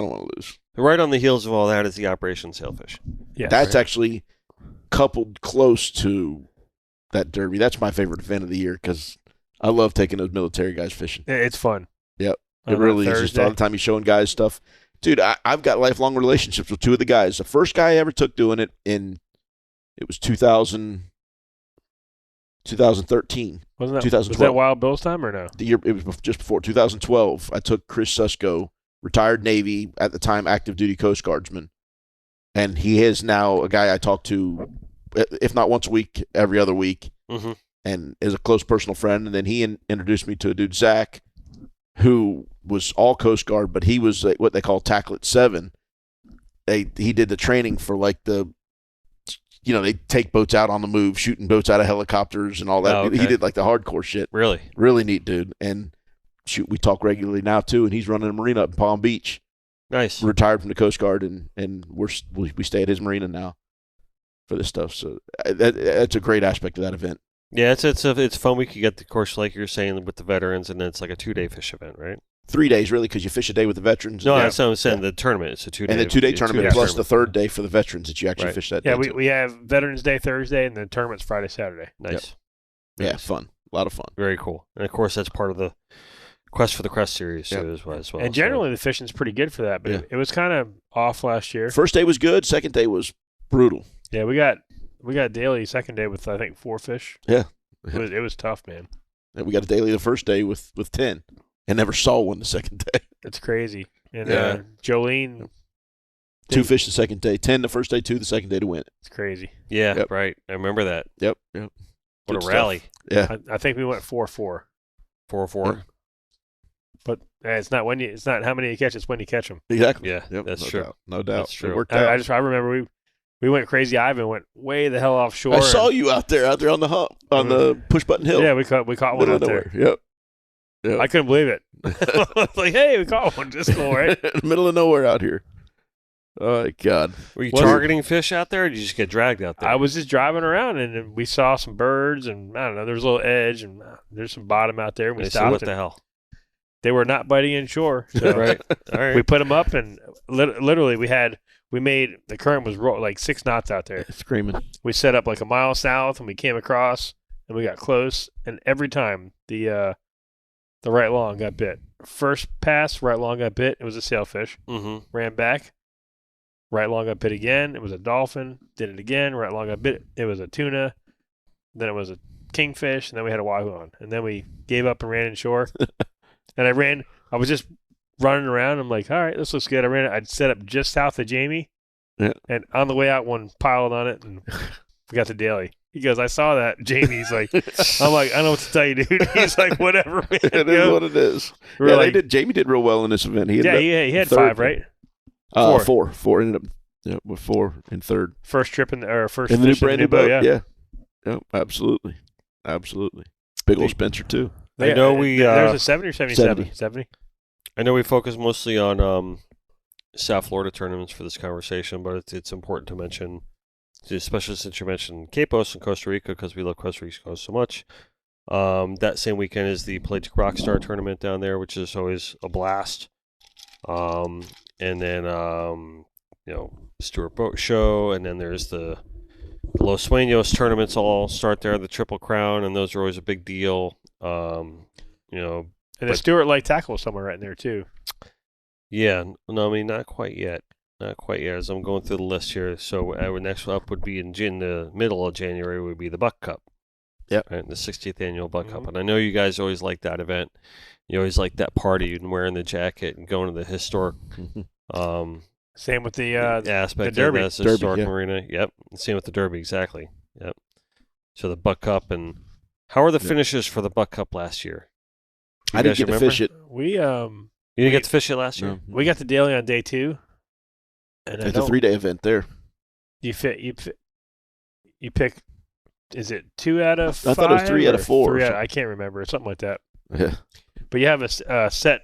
want to lose. Right on the heels of all that is the Operation Sailfish. Yeah, that's actually coupled close to that Derby. That's my favorite event of the year because I love taking those military guys fishing. It's fun. Yep. It really is. Just all the time you're showing guys stuff. Dude, I've got lifelong relationships with two of the guys. The first guy I ever took doing it it was 2013. Wasn't that 2012. Was that Wild Bill's time or no? The year it was just before 2012. I took Chris Susko, retired Navy at the time, active duty Coast Guardsman, and he is now a guy I talk to, if not once a week, every other week, and is a close personal friend. And then he introduced me to a dude, Zach, who was all Coast Guard, but he was what they call Tacklet 7. He did the training for like they take boats out on the move, shooting boats out of helicopters and all that. Oh, okay. He did like the hardcore shit. Really? Really neat dude. And shoot, we talk regularly now too, and he's running a marina up in Palm Beach. Nice. Retired from the Coast Guard, and we stay at his marina now for this stuff. So that's a great aspect of that event. Yeah, it's fun. We could get the course like you're saying with the veterans, and then it's like a 2-day fish event, right? 3 days really, because you fish a day with the veterans. No, that's what I'm saying. The tournament, it's a 2-day. And the 2-day tournament plus the third day for the veterans that you actually fish that day. Yeah, we have Veterans Day Thursday, and the tournament's Friday, Saturday. Nice. Yep. Yeah, fun. A lot of fun. Very cool. And of course, that's part of the Quest for the Crest series too, as well. And generally, the fishing's pretty good for that, but it was kind of off last year. First day was good. Second day was brutal. Yeah, we got daily second day with I think 4 fish. Yeah, it was tough, man. And we got a daily the first day with 10, and never saw one the second day. It's crazy. And Jolene, 2 fish the second day, 10 the first day, 2 the second day to win. It's crazy. Yeah, right. I remember that. Yep. What Good a rally. Stuff. Yeah. I think we went 4-4. 4-4. But it's not how many you catch; it's when you catch them. Exactly. Yeah, that's true. Doubt. No doubt. That's true. It worked out. I remember we went crazy. Ivan went way the hell offshore. I saw you out there on the hump on the push button hill. Yeah, we caught one out there. Yep. I couldn't believe it. It's like, hey, we caught one. Just cool, right? In the middle of nowhere out here. Oh my God. Were you targeting fish out there, or did you just get dragged out there? I was just driving around, and we saw some birds, and I don't know, there's a little edge, and there's some bottom out there. And we stopped. What the hell? They were not biting inshore. So right. All right. We put them up, and literally we made the current was like 6 knots out there. Screaming. We set up like a mile south, and we came across, and we got close, and every time the right long got bit. First pass, right long got bit. It was a sailfish. Ran back. Right long got bit again. It was a dolphin. Did it again. Right long got bit. It was a tuna. Then it was a kingfish, and then we had a wahoo on. And then we gave up and ran inshore. And I was just running around. I'm like, all right, this looks good. I'd set up just south of Jamie. Yeah. And on the way out, one piled on it, and we got to Daly. He goes, I saw that. Jamie's like, I'm like, I don't know what to tell you, dude. He's like, whatever, man. It is what it is. We're like, Jamie did real well in this event. He had 5, right? Four. Ended up with 4 in third. First trip in first in the fish brand in new boat. yeah. Yeah, absolutely. Big old Spencer too. I know we there's a 70 or 77? 70. I know we focus mostly on South Florida tournaments for this conversation, but it's important to mention, especially since you mentioned Capos and Costa Rica, because we love Costa Rica so much. That same weekend is the Pelagic Rockstar tournament down there, which is always a blast. And then Stewart Boat Show, and then there's the Los Sueños tournaments all start there, the Triple Crown, and those are always a big deal. And the Stewart Light Tackle is somewhere right in there too. Yeah, no, I mean not quite yet. As I'm going through the list here. So our next up would be in the middle of January would be the Buck Cup. Yeah, right, the 60th annual Buck Cup, and I know you guys always like that event. You always like that party and wearing the jacket and going to the historic. Same with the aspect the Derby. of that historic marina. Yep. Same with the Derby, exactly. Yep. So the Buck Cup, and how are the finishes for the Buck Cup last year? I didn't get to fish it. You didn't get to fish it last year? No. We got the Daly on day 2. And it's a 3-day event there. You pick. Is it 2 out of 5? I thought it was 3 out of 4. I can't remember. Something like that. Yeah. But you have a set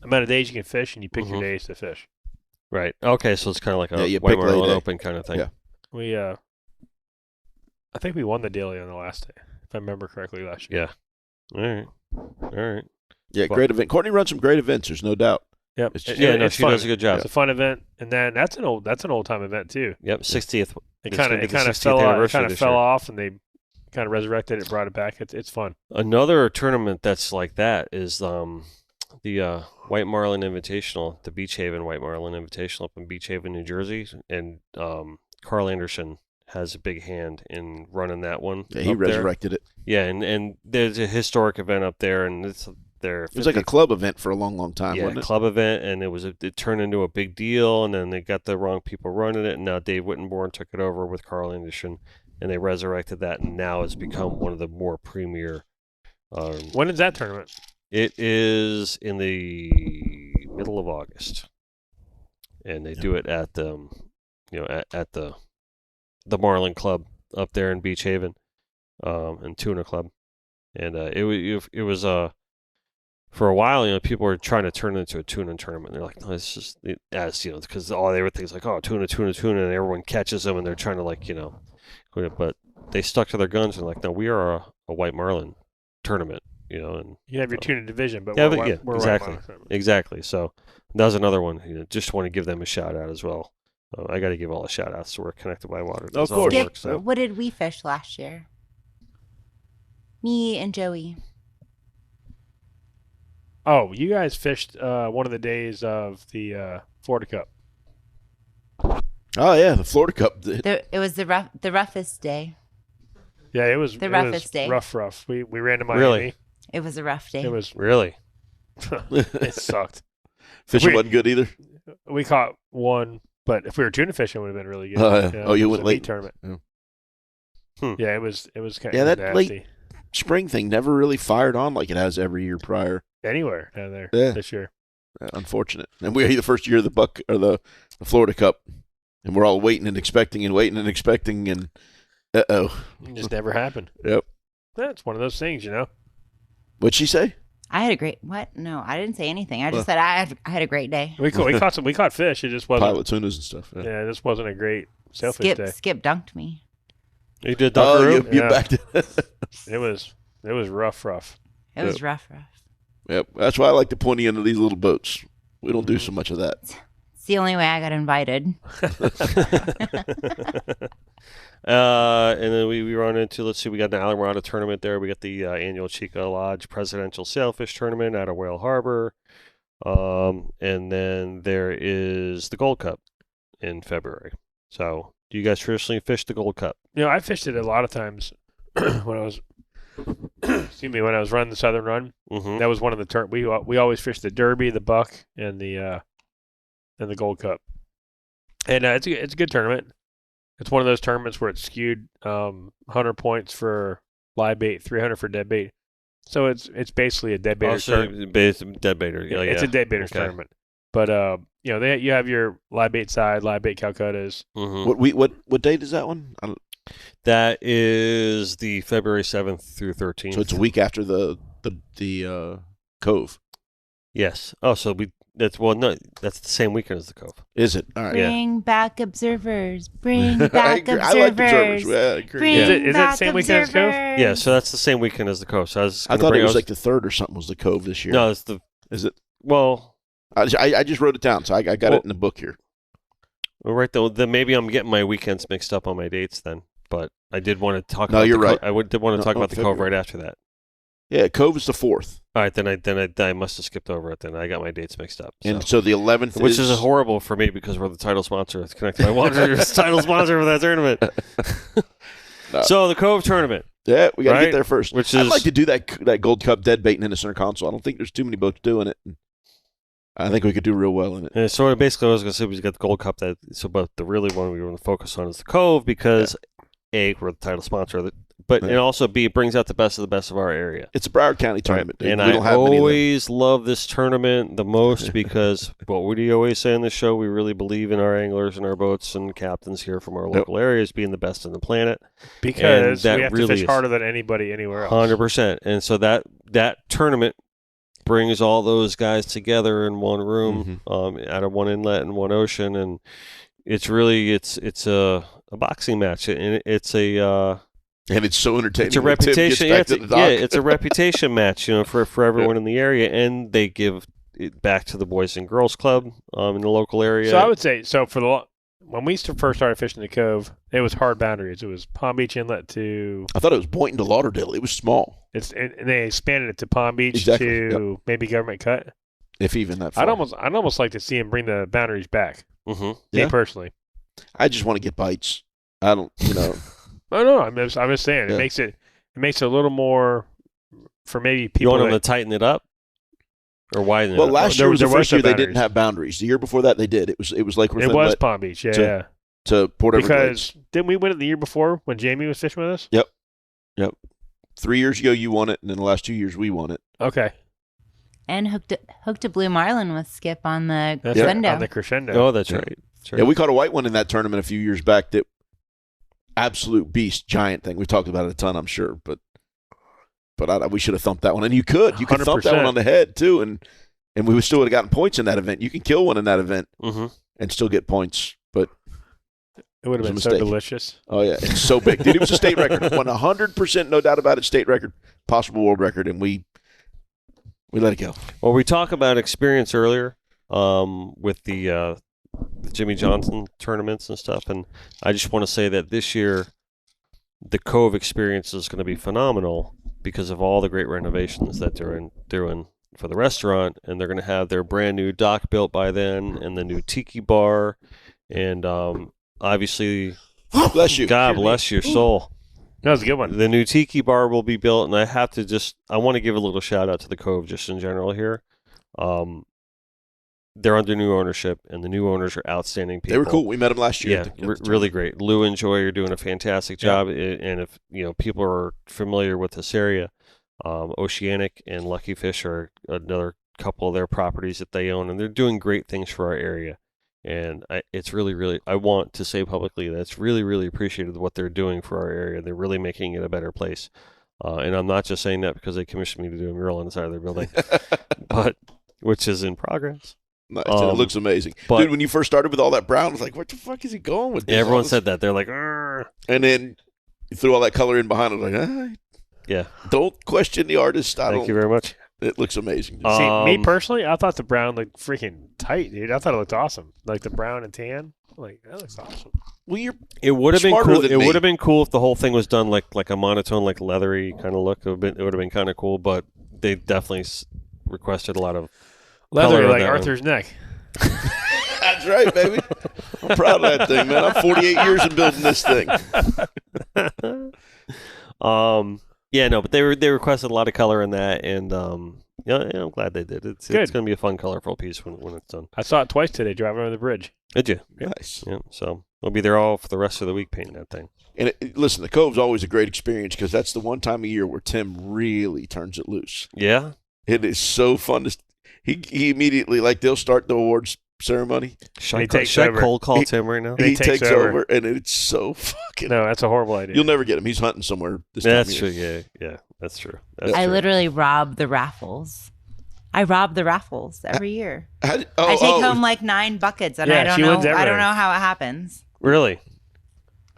amount of days you can fish, and you pick your days to fish. Right. Okay, so it's kind of like a you White pick Marlin day. Open kind of thing. Yeah. We I think we won the Daly on the last day, if I remember correctly last year. Yeah. All right. Yeah, great event. Courtney runs some great events. There's no doubt. Yep. She does a good job. It's a fun event, and then that's an old time event too. Yep. 60th. It kind of fell off, and they kind of resurrected it, brought it back. It's fun. Another tournament that's like that is the White Marlin Invitational, the Beach Haven White Marlin Invitational up in Beach Haven, New Jersey, and Carl Anderson has a big hand in running that one. Yeah, he resurrected it. Yeah, and there's a historic event up there, and it's there. It was like a club event for a long, long time, wasn't it? Yeah, club event, and it turned into a big deal, and then they got the wrong people running it, and now Dave Wittenborn took it over with Carl Anderson, and they resurrected that, and now it's become one of the more premier. When is that tournament? It is in the middle of August, and they do it at the, at the Marlin Club up there in Beach Haven, and Tuna Club, and it was for a while, people were trying to turn it into a tuna tournament. They're like, no, it's just because all they were things like, oh, tuna, and everyone catches them, and they're trying to but they stuck to their guns and like, no, we are a White Marlin tournament. And you have your tuna division, but we're exactly. So that was another one. Just want to give them a shout out as well. I got to give all the shout outs to We're Connected by Water. Of course. What did we fish last year? Me and Joey. Oh, you guys fished one of the days of the Florida Cup. Oh yeah, the Florida Cup. It was the roughest day. Yeah, it was the roughest day. Rough. We ran to Miami. Really? It was a rough day. It was really. It sucked. Fishing wasn't good either. We caught one, but if we were tuna fishing, it would have been really good. You went late tournament. Yeah. Yeah, it was kind of that nasty. Late spring thing never really fired on like it has every year prior. Anywhere down there this year. Unfortunate. And we're the first year of the Florida Cup, and we're all waiting and expecting, and it just never happened. Yep. That's one of those things, What'd she say? I had a great No, I didn't say anything. I just said I had a great day. We caught fish. It just wasn't pilot tunas and stuff. Yeah, it just wasn't a great sailfish day. Skip dunked me. You did dunk you backed it. It was rough. It was rough. Yep. That's why I like to point you into these little boats. We don't do so much of that. It's the only way I got invited. And then we run into, we got an Alamorada tournament there. We got the annual Chica Lodge Presidential Sailfish Tournament out of Whale Harbor. And then there is the Gold Cup in February. So do you guys traditionally fish the Gold Cup? I fished it a lot of times when I was excuse me, when I was running the Southern Run, that was one of the we always fished the Derby, the Buck, and the Gold Cup. And it's a good tournament. It's one of those tournaments where it's skewed 100 points for live bait, 300 for dead bait. So it's basically a dead baiter tournament. Dead baiter. Yeah, it's a dead baiters tournament. But you have your live bait side, live bait Calcuttas. What date is that one? That is the February 7th through 13th. So it's a week after the Cove. Yes. Oh, so that's the same weekend as the Cove. Is it? All right. Bring back observers. Bring back observers. I like observers. Yeah, I agree. Is that the same weekend as the Cove? Yeah, so that's the same weekend as the Cove. So I thought it was like the 3rd or something was the Cove this year. No, it's the... Is it? Well... I just wrote it down, so I got it in the book here. Well, right, though. Then maybe I'm getting my weekends mixed up on my dates then. But I did want to talk about you're right. I did want to talk about the Cove right after that. Yeah, Cove is the 4th. All right, then I must have skipped over it. Then I got my dates mixed up. And so the 11th, which is horrible for me because we're the title sponsor. It's Connected by Water, title sponsor for that tournament. No. So the Cove tournament. Yeah, we got to get there first. I'd like to do that Gold Cup dead baiting in the center console. I don't think there's too many boats doing it. I think we could do real well in it. And so basically, I was going to say we got the Gold Cup. But the really one we want to focus on is the Cove because A, we're the title sponsor, and also B, it brings out the best of our area. It's a Broward County tournament. Right. And I always love this tournament the most because what would you always say on the show? We really believe in our anglers and our boats and captains here from our local areas being the best on the planet. Because we have to fish harder than anybody anywhere else. 100%. And so that tournament brings all those guys together in one room, out of one inlet and one ocean, and it's really it's a boxing match, and it's so entertaining. It's a reputation. It's a reputation match, for everyone in the area, and they give it back to the Boys and Girls Club in the local area. So I would say when we first started fishing the Cove, it was hard boundaries. It was Palm Beach Inlet to... I thought it was Boynton to Lauderdale. It was small. And they expanded it to Palm Beach to maybe Government Cut. If even that far. I'd almost like to see him bring the boundaries back. Me personally. I just want to get bites. I don't, No, I'm just saying. It makes it a little more for maybe people. You want them to tighten it up? Or widen it up? Last year was the first year they didn't have boundaries. The year before that they did. It was like it was Palm Beach, to Port Everglades. Because didn't we win it the year before when Jamie was fishing with us? Yep. 3 years ago you won it, and then the last 2 years we won it. Okay. And hooked a blue marlin with Skip on the crescendo. On the crescendo. Oh, that's right. Yeah, we caught a white one in that tournament a few years back. That absolute beast, giant thing. We've talked about it a ton, I'm sure, but we should have thumped that one. And you could thump that one on the head too, and we still would have gotten points in that event. You can kill one in that event and still get points, but it would have been so delicious. Oh yeah, it's so big, dude. It was a state record, 100%, no doubt about it. State record, possible world record, and we let it go. Well, we talked about experience earlier with the Jimmy Johnson tournaments and stuff, and I just want to say that this year the Cove experience is going to be phenomenal because of all the great renovations that they're doing for the restaurant, and they're going to have their brand new dock built by then, and the new tiki bar, and obviously, bless you, God bless your soul. That was a good one. The new tiki bar will be built, and I want to give a little shout out to the Cove just in general here. They're under new ownership, and the new owners are outstanding people. They were cool. We met them last year. Yeah, really great. Lou and Joy are doing a fantastic job, and if people are familiar with this area, Oceanic and Lucky Fish are another couple of their properties that they own, and they're doing great things for our area. And it's really, really, I want to say publicly that it's really, really appreciated what they're doing for our area. They're really making it a better place. And I'm not just saying that because they commissioned me to do a mural on the side of their building, which is in progress. Nice. And it looks amazing. Dude, when you first started with all that brown, I was like, what the fuck is he going with this? Everyone said that. They're like, Arr. And then you threw all that color in behind. I was like, yeah. Don't question the artist. Thank you very much. It looks amazing. See, me personally, I thought the brown looked freaking tight, dude. I thought it looked awesome. Like the brown and tan. Like, that looks awesome. Well, it would have been cool. It would have been cool if the whole thing was done like a monotone, like leathery kind of look. It would have been kind of cool, but they definitely requested a lot of leathery, like Arthur's neck. That's right, baby. I'm proud of that thing, man. I'm 48 years in building this thing. Yeah, no, but they requested a lot of color in that, and I'm glad they did. It's going to be a fun, colorful piece when it's done. I saw it twice today driving over the bridge. Did you? Nice. Yeah. So we'll be there all for the rest of the week painting that thing. And listen, the Cove's always a great experience because that's the one time of year where Tim really turns it loose. Yeah. It is so fun to. He immediately they'll start the awards ceremony. Should I cold call Tim right now? He takes over, and it's so fucking. No, that's a horrible idea. You'll never get him. He's hunting somewhere. That's true. Yeah, that's true. I literally rob the raffles. I rob the raffles every year. I take home 9 buckets, and I don't know. I don't know how it happens. Really?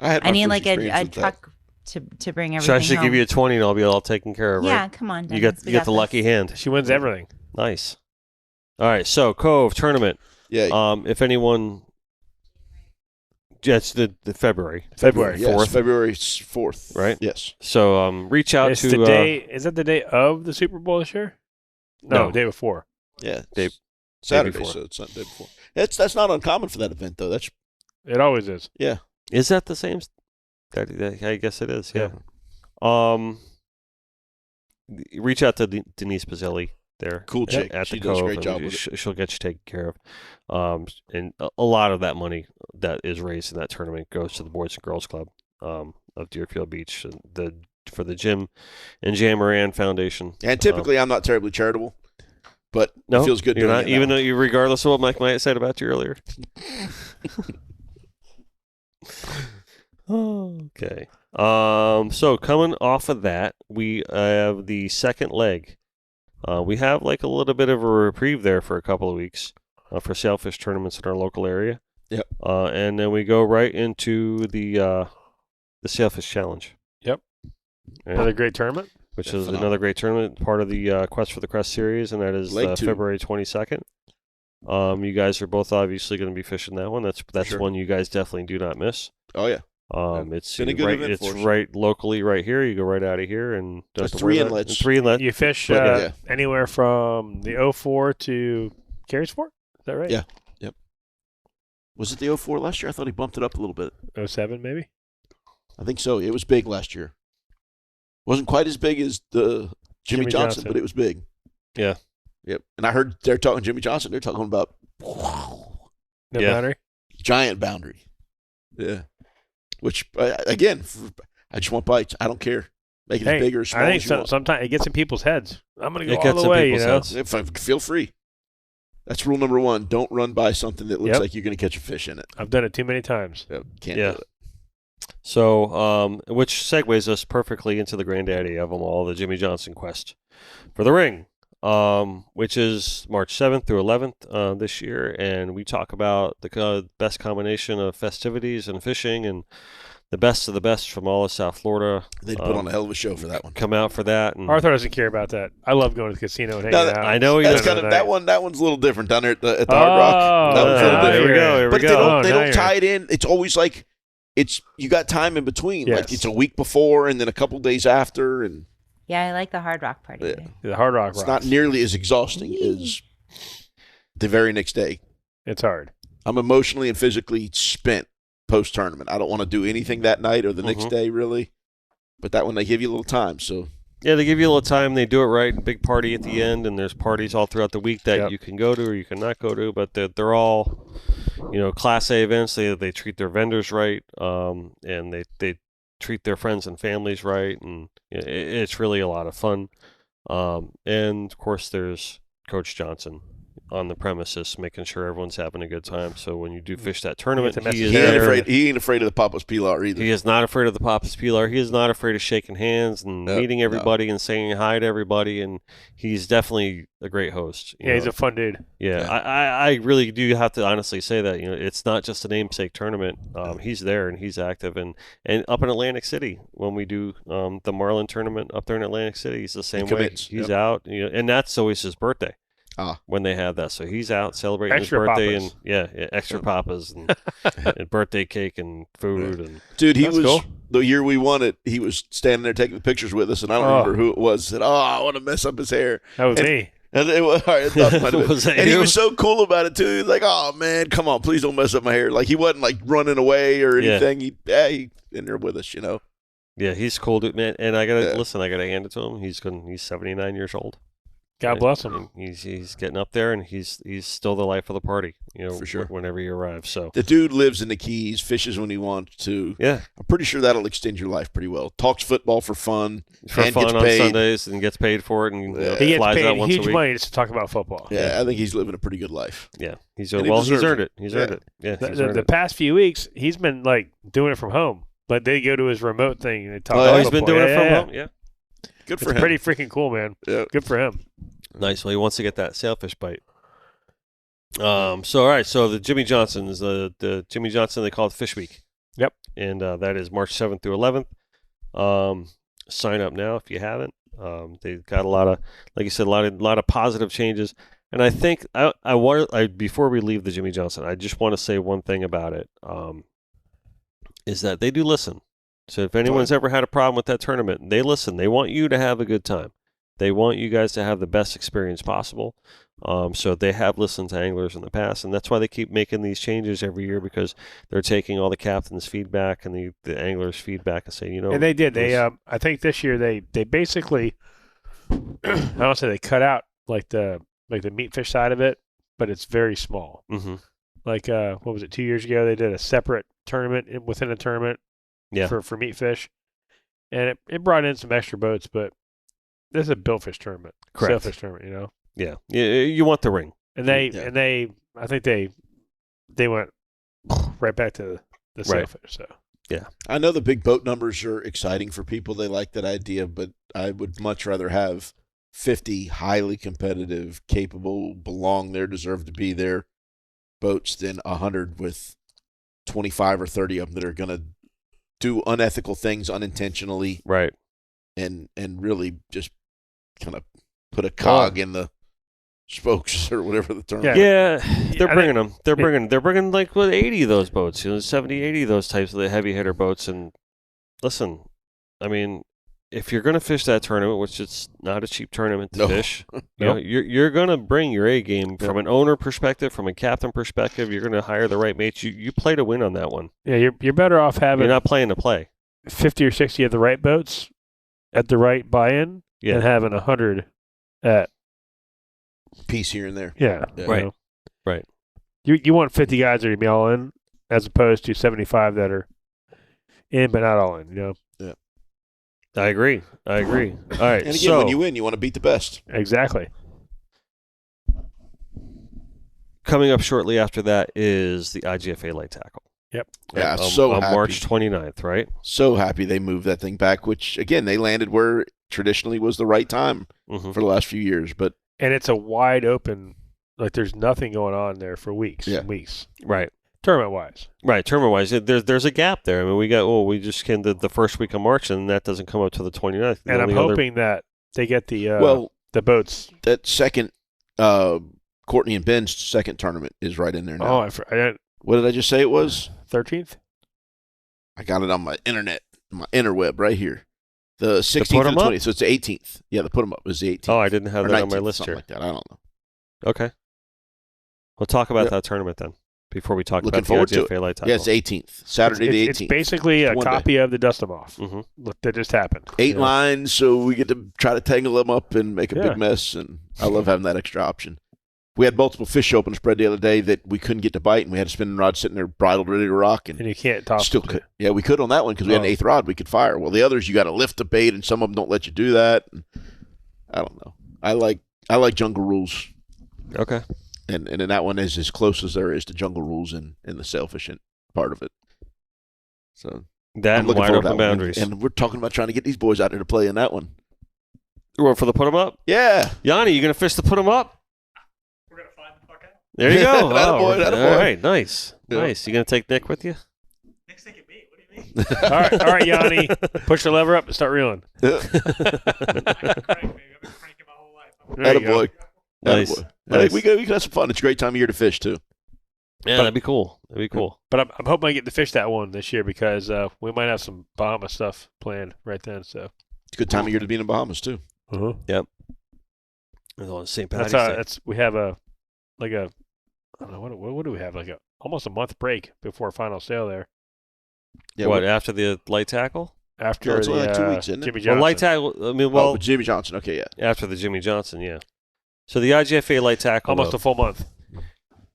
I need a truck to bring everything. So I should home. give you a 20, and I'll be all taken care of. Yeah, right? come on, Dennis. You get the lucky hand. She wins everything. Nice. All right, so Cove tournament. Yeah. If anyone, it's the February. February 4th. Yes, February 4th. Right. Yes. So reach out it's to the day. Is that the day of the Super Bowl this year? No, day before. Yeah, day Saturday. before. So it's not day before. That's not uncommon for that event though. It always is. Yeah. Is that the same? I guess it is. Yeah. Reach out to Denise Bazzelli there. Cool chick. At she the does Cove, a great job with it. She'll get you taken care of. And a lot of that money that is raised in that tournament goes to the Boys and Girls Club of Deerfield Beach, for the Jim and Jan Moran Foundation. And typically, I'm not terribly charitable, but it feels good. You're not, even though regardless of what Mike might said about you earlier. Okay. So coming off of that, we have the second leg. We have a little bit of a reprieve there for a couple of weeks for sailfish tournaments in our local area. Yep. And then we go right into the Sailfish Challenge. Yep. Another great tournament. Which is another great tournament, part of the Quest for the Crest series, and that is February 22nd. You guys are both obviously going to be fishing that one. That's sure. One you guys definitely do not miss. Oh yeah. It's been a good event for us. right locally, right here. You go right out of here, and there's 3 inlets. 3 inlets. You fish anywhere from the 04 to Carey's Fort. Is that right? Yeah. Yep. Was it the 04 last year? I thought he bumped it up a little bit. 07 maybe. I think so. It was big last year. Wasn't quite as big as the Jimmy Johnson, but it was big. Yeah. Yep. And I heard they're talking Jimmy Johnson. They're talking about boundary. Giant boundary. Yeah. Which again, I just want bites. I don't care. Make it as big or as small I think as you want. sometimes it gets in people's heads. I'm going to go all the way. Feel free. That's rule number 1. Don't run by something that looks like you're going to catch a fish in it. I've done it too many times. Yep. Can't do it. So, which segues us perfectly into the granddaddy of them all, the Jimmy Johnson Quest for the Ring, which is March 7th through 11th this year. And we talk about the best combination of festivities and fishing and the best of the best from all of South Florida. They'd put on a hell of a show for that one. Come out for that. And Arthur doesn't care about that. I love going to the casino and hanging out. I know that's kind of that one. That one's a little different down there at the Hard Rock. That one's a little different. Here we go. They don't tie it in. It's always you got time in between. Yes. Like it's a week before and then a couple days after. And yeah, I like the Hard Rock party. Yeah. The Hard Rock. It's not nearly as exhausting as the very next day. It's hard. I'm emotionally and physically spent post-tournament. I don't want to do anything that night or the next day, really. But that one, they give you a little time. So yeah, they give you a little time. They do it right. Big party at the end, and there's parties all throughout the week that you can go to or you cannot go to. But they're all, Class A events. They treat their vendors right, and they treat their friends and families right, and it's really a lot of fun. And of course, there's Coach Johnson on the premises, making sure everyone's having a good time. So when you do fish that tournament, he ain't afraid of the Papa's Pilar either. He is not afraid of the Papa's Pilar. He is not afraid of shaking hands and meeting everybody and saying hi to everybody. And he's definitely a great host. He's a fun dude. Yeah. I really do have to honestly say that it's not just a namesake tournament. He's there and he's active. And up in Atlantic City when we do the Marlin tournament up there in Atlantic City, he's the same way. He's out, and that's always his birthday. When they have that, so he's out celebrating his birthday papas. and extra papas and, and birthday cake and food and dude, he was cool. The year we won it. He was standing there taking the pictures with us, and I don't remember who it was. Said, I want to mess up his hair." That was me. And it was, he was so cool about it too. He's like, "Oh man, come on, please don't mess up my hair." Like he wasn't running away or anything. He in there with us, Yeah, he's cool, dude, man. And I gotta listen. I gotta hand it to him. He's 79 years old. God bless him. He's getting up there, and he's still the life of the party. For sure. Whenever you arrive. So the dude lives in the Keys, fishes when he wants to. Yeah, I'm pretty sure that'll extend your life pretty well. Talks football for fun, on Sundays, and gets paid for it, and he gets flies paid out once huge a week. money just to talk about football. Yeah, I think he's living a pretty good life. Yeah, he's earned it. He's earned it. Yeah, the past few weeks, he's been like doing it from home. But they go to his remote thing and they talk. Oh, he's been doing it from home. Yeah, good for him. Pretty freaking cool, man. Yeah, good for him. Nice. Well, he wants to get that sailfish bite. All right. So the Jimmy Johnson's the Jimmy Johnson, they call it Fish Week. Yep. And that is March 7th through 11th. Sign up now if you haven't. They've got a lot of, like you said, a lot of positive changes. And I think before we leave the Jimmy Johnson, I just want to say one thing about it. Is that they do listen. So if anyone's ever had a problem with that tournament, they listen. They want you to have a good time. They want you guys to have the best experience possible. So they have listened to anglers in the past, and that's why they keep making these changes every year, because they're taking all the captain's feedback and the anglers' feedback and saying, And they did. I think this year they basically, I don't say they cut out like the meat fish side of it, but it's very small. Mm-hmm. Like what was it? 2 years ago, they did a separate tournament within a tournament for meat fish, and it brought in some extra boats, but this is a billfish tournament, sailfish tournament, Yeah, you want the ring, and they I think they went right back to the sailfish. So yeah, I know the big boat numbers are exciting for people. They like that idea, but I would much rather have 50 highly competitive, capable, belong there, deserve to be there boats than 100 with 25 or 30 of them that are going to do unethical things unintentionally, right? And really just kind of put a cog in the spokes or whatever the term. Yeah, they're bringing them. They're bringing like 80 of those boats, 70, 80 of those types of the heavy hitter boats. And listen, I mean, if you're going to fish that tournament, which it's not a cheap tournament to fish, you're going to bring your A game from an owner perspective, from a captain perspective. You're going to hire the right mates. You play to win on that one. Yeah, you're better off having. You're not playing to play. 50 or 60 of the right boats at the right buy-in, and having 100 at piece here and there. Yeah. Right. Right. You want 50 guys that are going to be all in, as opposed to 75 that are in but not all in. Yeah. I agree. All right. And again, when you win, you want to beat the best. Exactly. Coming up shortly after that is the IGFA light tackle. Yep. Yeah, so happy. March 29th, right? So happy they moved that thing back, which, again, they landed where traditionally was the right time for the last few years. And it's a wide open, like there's nothing going on there for weeks and weeks. Right. Tournament-wise. Right, tournament-wise. There's a gap there. I mean, we just came to the first week of March, and that doesn't come up to the 29th. And I'm hoping that they get the boats. That second, Courtney and Ben's second tournament is right in there now. What did I just say it was? 13th? I got it on my internet, my interweb right here. The 16th and 20th, so it's the 18th. Yeah, the put 'em up is the 18th. Oh, I didn't have that on my list here. Like that. I don't know. Okay. We'll talk about that tournament then. Before we talk about the IGFA light tackle. Yeah, it's 18th. Saturday the 18th. It's basically a copy of the Dust-Em-Off that just happened. 8 lines, so we get to try to tangle them up and make a big mess, and I love having that extra option. We had multiple fish show up on the spread the other day that we couldn't get to bite, and we had a spinning rod sitting there bridled, ready to rock. And you can't toss still could. Yeah, we could on that one because we had an 8th rod we could fire. Well, the others, you got to lift the bait, and some of them don't let you do that. And I don't know. I like jungle rules. Okay. And that one is as close as there is to jungle rules in the sailfish part of it. So that and wide open boundaries. And we're talking about trying to get these boys out there to play in that one. You want for the put 'em up? Yeah. Yanni, you going to fish the put 'em up? We're going to find the fuck out. There you go. Attaboy. All right, nice. Yeah. Nice. You going to take Nick with you? Nick's taking me. What do you mean? All right, Yanni. Push the lever up and start reeling. I've been cranking my whole life. Attaboy. Nice. Nice. We can have some fun. It's a great time of year to fish, too. Yeah, that'd be cool. But I'm hoping I get to fish that one this year because we might have some Bahama stuff planned right then. So it's a good time of year to be in the Bahamas, too. Yep. On St. Patrick's Day. We have I don't know, what do we have? Almost a month break before final sale there. Yeah, what, after the light tackle? after it's only like 2 weeks, isn't it? Jimmy Johnson. Well, light tackle. I mean, well, with Jimmy Johnson. Okay, yeah. After the Jimmy Johnson, yeah. So the IGFA light tackle. Almost a full month.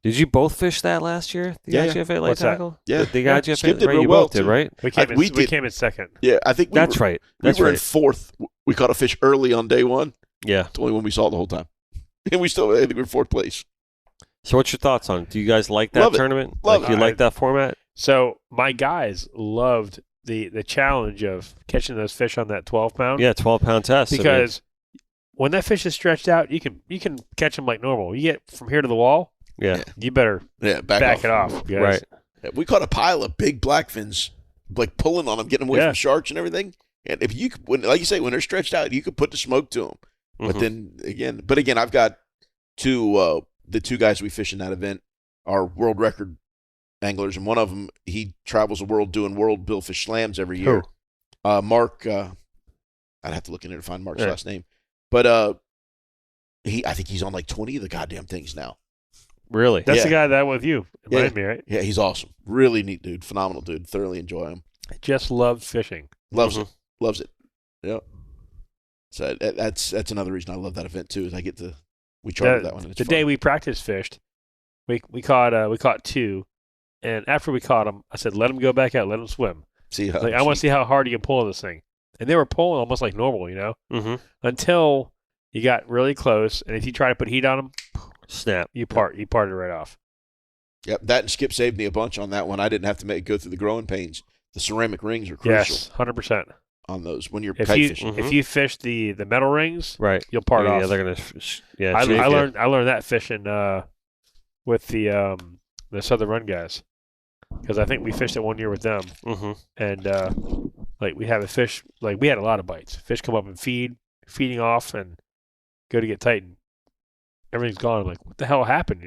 Did you both fish that last year? The IGFA light tackle? Yeah. The IGFA. Skip did right, real you well, both did, too. right? We came in second. Yeah, I think That's right. That's we were right. in fourth. We caught a fish early on day one. Yeah. It's the only one we saw the whole time. And I think we were in fourth place. So what's your thoughts on it? Do you guys like that Love it. tournament? Love You like that format? So my guys loved the challenge of catching those fish on that 12-pound. Yeah, 12-pound test. Because when that fish is stretched out, you can catch them like normal. You get from here to the wall, you better back it off. Guys. Right. Yeah, we caught a pile of big blackfins, like pulling on them, getting them away from sharks and everything. And if you, like you say, when they're stretched out, you could put the smoke to them. But then again, I've got the two guys we fish in that event are world record anglers, and one of them, he travels the world doing world billfish slams every year. Mark, I'd have to look in there to find Mark's last name, but I think he's on like 20 of the goddamn things now. Really? That's the guy that with you in Miami, right? Yeah, he's awesome. Really neat dude. Phenomenal dude. Thoroughly enjoy him. Just loves fishing. Loves it. Loves it. Yeah. So that's another reason I love that event too. Is we chartered that one. And it's the day we practice fished, we caught two, and after we caught them, I said, "Let them go back out. Let them swim." I want to see how hard you can pull this thing. And they were pulling almost like normal, until you got really close, and if you try to put heat on them, snap. You parted right off. Yep, that and Skip saved me a bunch on that one. I didn't have to go through the growing pains. The ceramic rings are crucial. Yes, 100%. On those when you're kite fishing. If you fish the metal rings, right, you'll part off. Yeah, they're gonna. I learned that fishing with the Southern Run guys, because I think we fished it one year with them, and like we have a fish, like we had a lot of bites. Fish come up and feeding off, and go to get tightened. Everything's gone. I'm like, what the hell happened?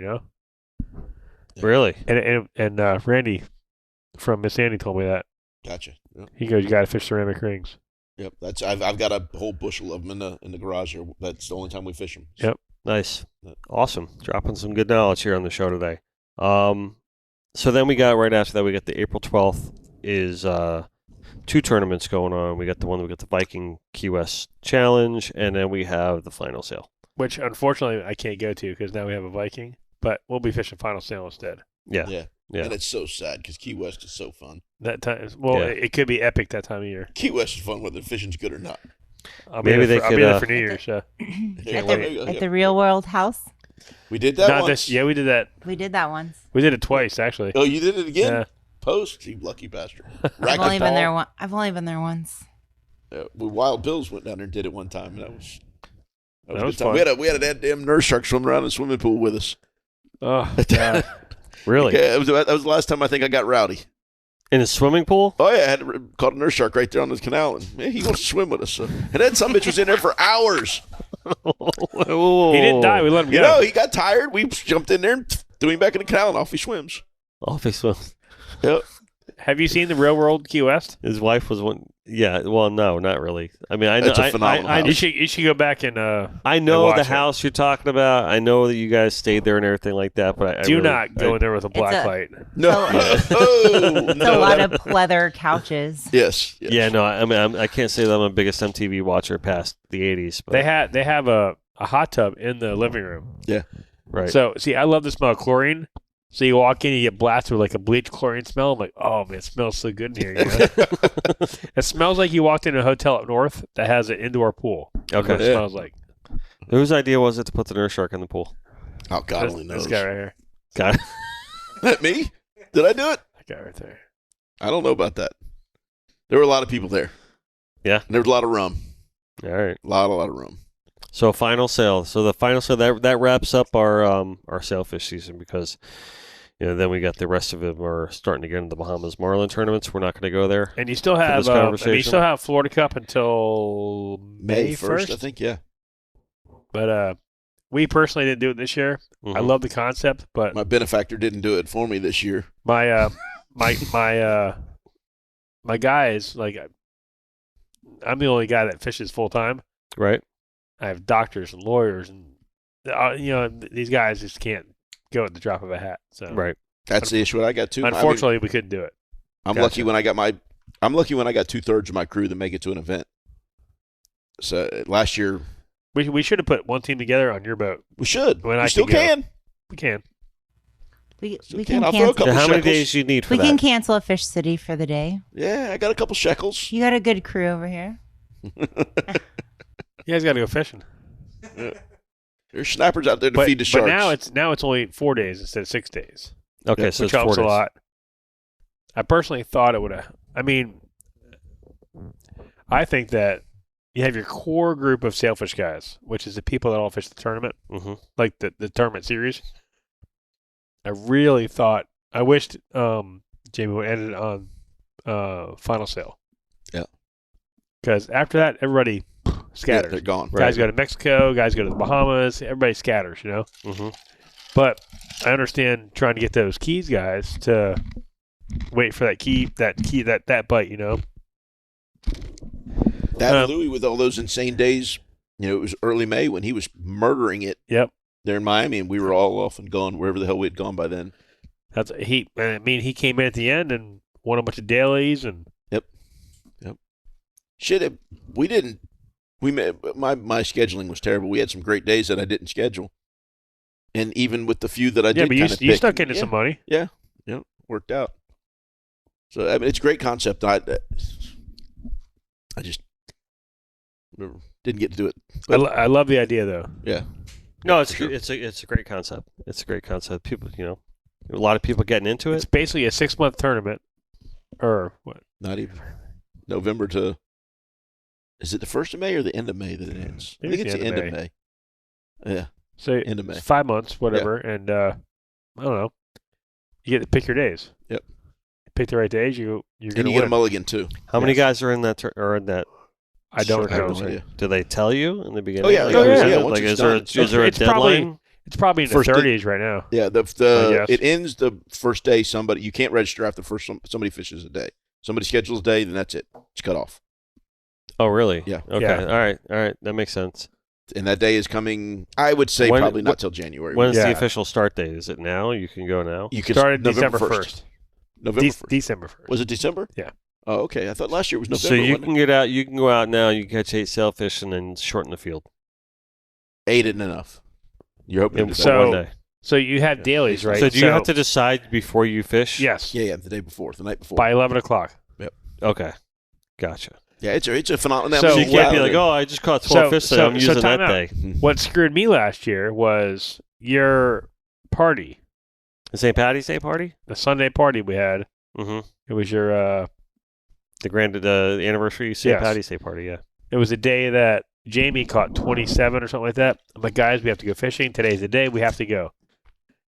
Really? And Randy from Miss Andy told me that. Gotcha. Yep. He goes, you got to fish ceramic rings. Yep, I've got a whole bushel of them in the garage here. That's the only time we fish them. Yep. Nice. Awesome. Dropping some good knowledge here on the show today. So then we got right after that, we got the April 12th is 2 tournaments going on. We got the Viking Key West Challenge, and then we have the Final Sail, which unfortunately I can't go to because now we have a Viking. But we'll be fishing Final Sail instead. Yeah. And it's so sad because Key West is so fun. That time, it could be epic that time of year. Key West is fun whether the fishing's good or not. I'll be there for New Year's. So. At the Real World House. We did that once. We did that. We did that once. We did it twice, actually. Oh, you did it again? Yeah. Post, you lucky bastard. I've only been there once. Wild Bills went down there and did it one time. And that was a good time. We had a damn nurse shark swimming around in the swimming pool with us. Oh, God. Really? Yeah, that was the last time I think I got rowdy. In a swimming pool? Oh, yeah. I had caught a nurse shark right there on the canal. And he wants to swim with us. So. And then some bitch was in there for hours. He didn't die. We let him go. He got tired. We jumped in there and threw him back in the canal, and off he swims. Yep. Have you seen the Real World Key West? His wife was one. Yeah. Well, no, not really. I mean, I know. It's a phenomenal house. You should go back and. I know the house you're talking about. I know that you guys stayed there and everything like that. But do not go in there with a black light. No. It's a lot of pleather couches. Yes. Yeah. No. I mean, I can't say that I'm the biggest MTV watcher past the '80s. But they have a hot tub in the living room. Yeah. Right. So see, I love the smell of chlorine. So you walk in, you get blasted with like a bleach chlorine smell. I'm like, oh man, it smells so good in here. It smells like you walked in a hotel up north that has an indoor pool. Okay. That's what it smells like. Whose idea was it to put the nurse shark in the pool? Oh, God only knows. This guy right here. Got it. That me? Did I do it? That guy right there. I don't know about that. There were a lot of people there. Yeah. And there was a lot of rum. All right. A lot of rum. So Final Sail. So the Final Sail that wraps up our sailfish season because. Then we got the rest of them are starting to get into the Bahamas Marlin tournaments. We're not going to go there. And you still have Florida Cup until May 1st, I think, yeah. But we personally didn't do it this year. I love the concept, but my benefactor didn't do it for me this year. My guys, like, I'm the only guy that fishes full time. Right. I have doctors and lawyers, and these guys just can't go at the drop of a hat. So right. That's the issue I got too. Unfortunately, we couldn't do it. I'm lucky when I I'm lucky when I got 2/3 of my crew that make it to an event. So last year, we should have put one team together on your boat. we should. When We I still can. We can. We Still can I'll throw a cancel. couple How many shekels. days do you need for We that? can cancel a Fish City for the day. Yeah, I got a couple shekels. You got a good crew over here. You guys got to go fishing. There's snappers out there to feed the sharks. But now it's only 4 days instead of 6 days. Okay, Yeah, so Which it's 4 helps a days. lot. I personally thought it would have. I mean, I think that you have your core group of sailfish guys, which is the people that all fish the tournament, like the tournament series. I really thought, I wished Jamie would end it on final sail. Yeah. Because after that, everybody scatters. Yeah, they're gone. Guys go to Mexico, guys go to the Bahamas, everybody scatters, you know? Mm-hmm. But I understand trying to get those Keys guys to wait for that bite, you know? That Louis with all those insane days, you know, it was early May when he was murdering it. Yep. There in Miami, and we were all off and gone wherever the hell we had gone by then. He came in at the end and won a bunch of dailies and Shit, we didn't. My scheduling was terrible. We had some great days that I didn't schedule, and even with the few that I did, but you stuck into some money. Yeah, worked out. So I mean, it's a great concept. I just didn't get to do it. But, I love the idea though. yeah. No, it's Sure. it's a great concept. It's a great concept. People, a lot of people getting into It's it. basically a 6-month tournament, or what? Not even November to. Is it the 1st of May or the end of May that it ends? I think it's the end of May. Yeah. So End of May. it's 5 months, whatever, and I don't know. You get to pick your days. Yep. Pick the right days. You're And gonna you get a win. mulligan too. How many guys are in that? Or in that? I don't I have know. no idea. Do they tell you in the beginning? Oh, yeah, Like, yeah, is yeah, it- once Like, it's is there done. is there a It's probably- deadline? It's probably in the First day- 30s right now. Yeah, guess. it ends the first day. You can't register after the first somebody fishes a day. Somebody schedules a day, then that's it. It's cut off. Oh, really? Yeah. Okay. Yeah. All right. That makes sense. And that day is coming. I would say When- probably not till January. When's Yeah. the official start date? Is it now? You can go now. You can Started November December 1st. November 1st. December 1st. Was it December? Yeah. Oh, okay. I thought last year was November. So you wasn't can get out. You can go out now. You can catch 8 sailfish and then shorten the field it? 8 isn't enough. You're hoping in to So- one day. So you have dailies, right? So do you have to decide before you fish? Yes. Yeah, the day before, the night before. By 11 o'clock. Okay. Gotcha. Yeah, it's a phenomenon. So So you can't be wow. like, oh, I just caught 12 fish, so I'm using that time out. day. What screwed me last year was your party, The St. Patty's Day party? the Sunday party we had. Mm-hmm. It was your. The anniversary St. Yes. Patty's Day party, yeah. It was the day that Jamie caught 27 or something like that. I'm like, guys, we have to go fishing. Today's the day. We have to go.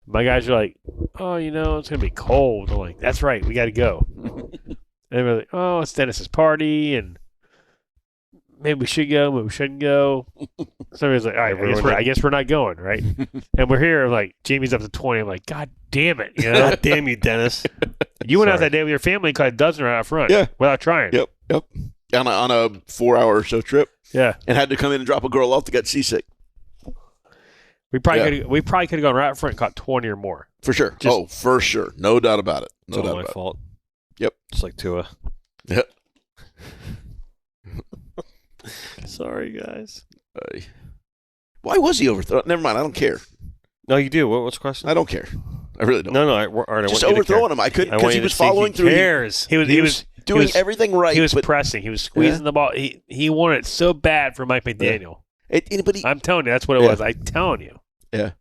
My guys are like, oh, it's going to be cold. I'm like, that's right. We got to go. And we're like, oh, it's Dennis's party, and maybe we should go, maybe we shouldn't go. Somebody's like, all right, I guess we're not going, right? And we're here, like, Jamie's up to 20. I'm like, God damn it. God damn you, Dennis. You went out Sorry. that day with your family and caught a dozen right out front. Yeah. Without trying. Yep. On a 4-hour or so trip, Yeah. and had to come in and drop a girl off that got seasick. We probably could have gone right out front and caught 20 or more. For sure. For sure. No doubt about it. It's No all doubt my about fault. Yep. It's like Tua. it. Yep. Sorry, guys. Why was he overthrown? Never mind. I don't care. No, you do. What's the question? I don't care. I really don't. No, Art, I Just want you to care. overthrowing him. I couldn't I because want he you was to see following he through. cares. He was doing everything right. He was but pressing. He was squeezing the ball. He wanted it so bad for Mike McDaniel. I'm telling you, that's what it was. I'm telling you. Yeah.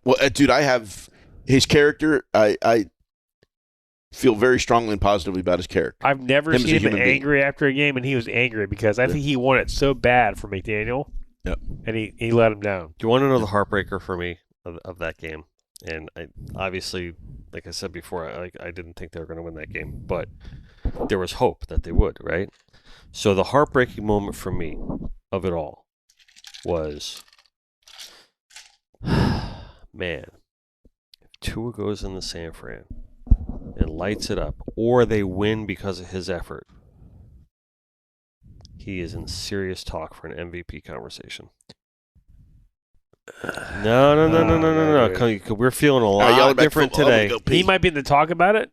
Well, dude, I have his character. I feel very strongly and positively about his character. I've never Him as a seen him human being. angry after a game, and he was angry because I think he wanted it so bad for McDaniel. Yep. And he let him down. Do you want to know the heartbreaker for me of that game? And I obviously, like I said before, I didn't think they were going to win that game, but there was hope that they would, right? So the heartbreaking moment for me of it all was, man, if Tua goes in the San Fran and lights it up, or they win because of his effort, he is in serious talk for an MVP conversation. No. We're feeling a Y'all are lot back different football. I'm today. gonna go pee. He might be in the talk about it,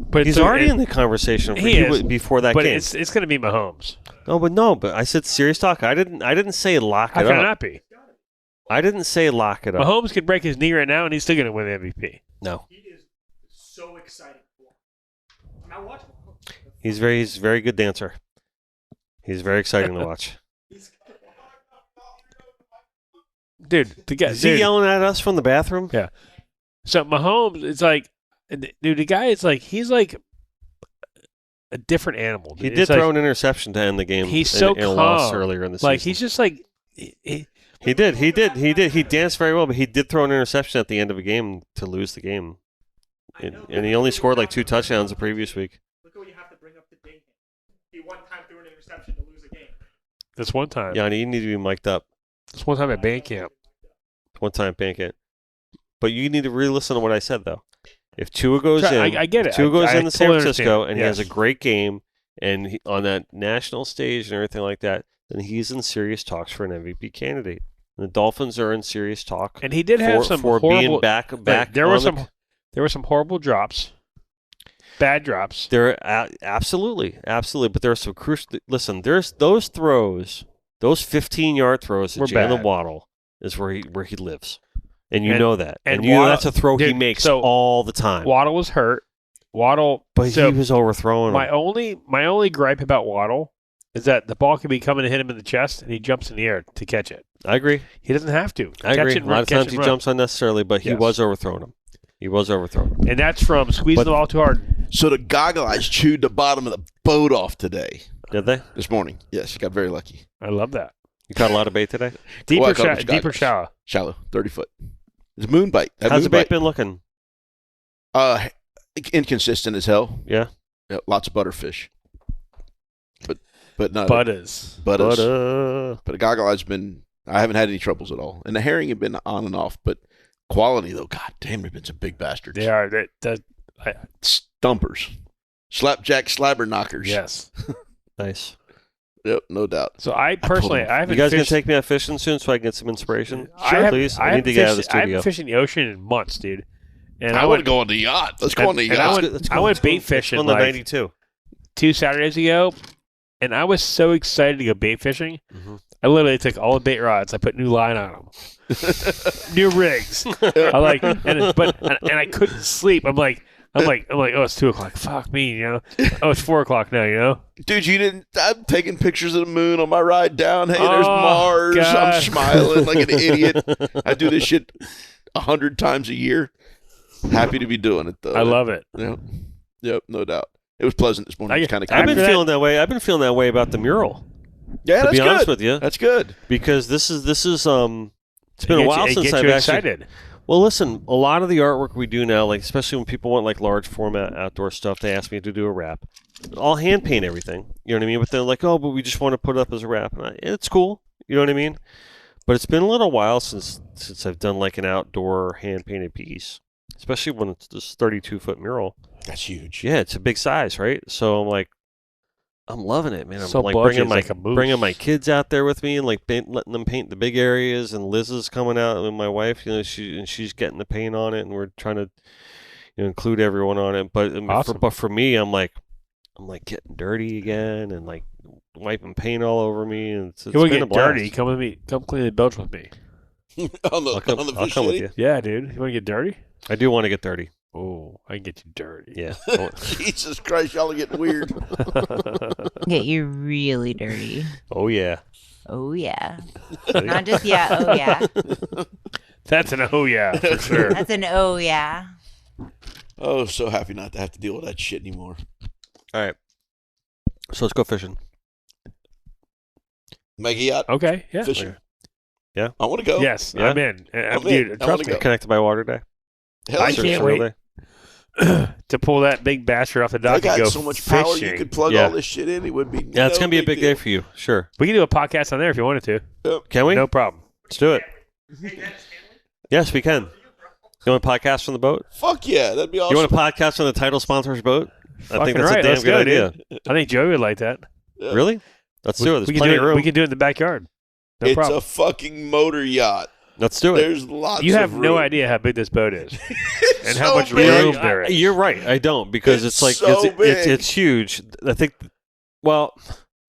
But he's already in the conversation before that game. But it's going to be Mahomes. But I said serious talk. I didn't say lock it up. How can it not be? I didn't say lock it up. Mahomes could break his knee right now, and he's still going to win the MVP. No. He is so exciting. I'm not watching. He's a very good dancer. He's very exciting to watch. Dude, is he yelling at us from the bathroom? Yeah. So Mahomes, it's like, dude, the guy is like, he's like a different animal. Dude. He did throw an interception to end the game. He's so calm. Loss earlier in the season. Like, he's just like... He did. He danced very well, but he did throw an interception at the end of a game to lose the game. And he only scored like 2 touchdowns the previous week. Look at what you have to bring up to date him. He one time threw an interception to lose a game. This one time. Yeah, you need to be mic'd up. This one time at band camp. One time at band camp. But you need to re-listen to what I said, though. If Tua goes in, I get it. Tua goes into San Francisco understand. and he has a great game and on that national stage and everything like that, then he's in serious talks for an MVP candidate. And the Dolphins are in serious talk. And he did have some horrible, being back. There were some horrible drops, bad drops. There, absolutely. But there are some crucial. Listen, there's those throws, those 15-yard throws to Jalen Waddle is where he lives, and you know that, and you know that's a throw he makes all the time. Waddle was hurt. But he was overthrowing him. My only gripe about Waddle is that the ball can be coming to hit him in the chest, and he jumps in the air to catch it. I agree. He doesn't have to. I agree. A lot of times he jumps unnecessarily, but he was overthrowing him. And that's from squeezing the ball too hard. So the goggle eyes chewed the bottom of the boat off today. Did they? This morning. Yes, you got very lucky. I love that. You caught a lot of bait today? Deep or shallow? Shallow, 30 foot. It's a moon bite. How's the bait been looking? Inconsistent as hell. Yeah, lots of butterfish. But not butters. But the goggle eyes been. I haven't had any troubles at all, and the herring have been on and off. But quality though, god damn, they've been some big bastards. They are. Stumpers, slapjack slabber knockers. Yes, nice. Yep, no doubt. So I personally, I haven't. You guys gonna take me out fishing soon so I can get some inspiration? Sure, please. I need to get out of the studio. I haven't fished in the ocean in months, dude. And I want to go on the yacht. Let's go on the yacht. I went bait fishing on the 92 2 Saturdays ago, and I was so excited to go bait fishing. Mm-hmm. I literally took all the bait rods. I put new line on them, new rigs. I couldn't sleep. I'm like, oh, it's 2:00. Fuck me, you know. Oh, it's 4:00 now, you know. Dude, you didn't. I'm taking pictures of the moon on my ride down. Hey, there's Mars. God. I'm smiling like an idiot. I do this shit 100 times a year. Happy to be doing it though. I love it. Yep, no doubt. It was pleasant this morning. I've been feeling that way. I've been feeling that way about the mural. Yeah, to be honest with you, that's good because this is it's been a while since I've excited. Well, listen, a lot of the artwork we do now, like especially when people want like large format outdoor stuff, they ask me to do a wrap. I'll hand paint everything. You know what I mean? But they're like, oh, but we just want to put it up as a wrap. And it's cool. You know what I mean? But it's been a little while since I've done like an outdoor hand painted piece, especially when it's this 32-foot mural. That's huge. Yeah, it's a big size, right? So I'm like, I'm loving it, man. I'm so like bringing my kids out there with me and like letting them paint the big areas. And Liz is coming out with my wife, you know, she's getting the paint on it, and we're trying to include everyone on it. But awesome. But for me, I'm like getting dirty again and like wiping paint all over me. And it's you want to get dirty? Come with me. Come clean the belch with me. I'll come with you. Yeah, dude. You want to get dirty? I do want to get dirty. Oh, I can get you dirty. Yeah. Jesus Christ, y'all are getting weird. Get you really dirty. Oh, yeah. Oh, yeah. Not just yeah, oh, yeah. That's an oh, yeah, for sure. That's an oh, yeah. Oh, so happy not to have to deal with that shit anymore. All right. So let's go fishing. Mega yacht? Okay, yeah. Fishing? Yeah. I want to go. Yes, yeah. I'm in. Dude, trust me. Connected by water day. I can't wait to pull that big bastard off the dock and go so much power fishing. you could plug all this shit in. It would be it's going to be a big day for you. Sure. We can do a podcast on there if you wanted to. Yep. Can we? No problem. Let's do it. Yes, we can. You want a podcast from the boat? Fuck yeah, that'd be awesome. You want a podcast from the title sponsor's boat? I think that's a damn good idea. Dude. I think Joey would like that. Yeah. Really? Let's do it. There's plenty of room. We can do it in the backyard. No it's problem. a fucking motor yacht. Let's do it. There's lots. You have of room. no idea how big this boat is, and so how much big. room there is. You're right. I don't because it's like so big. it's huge. I think. Well,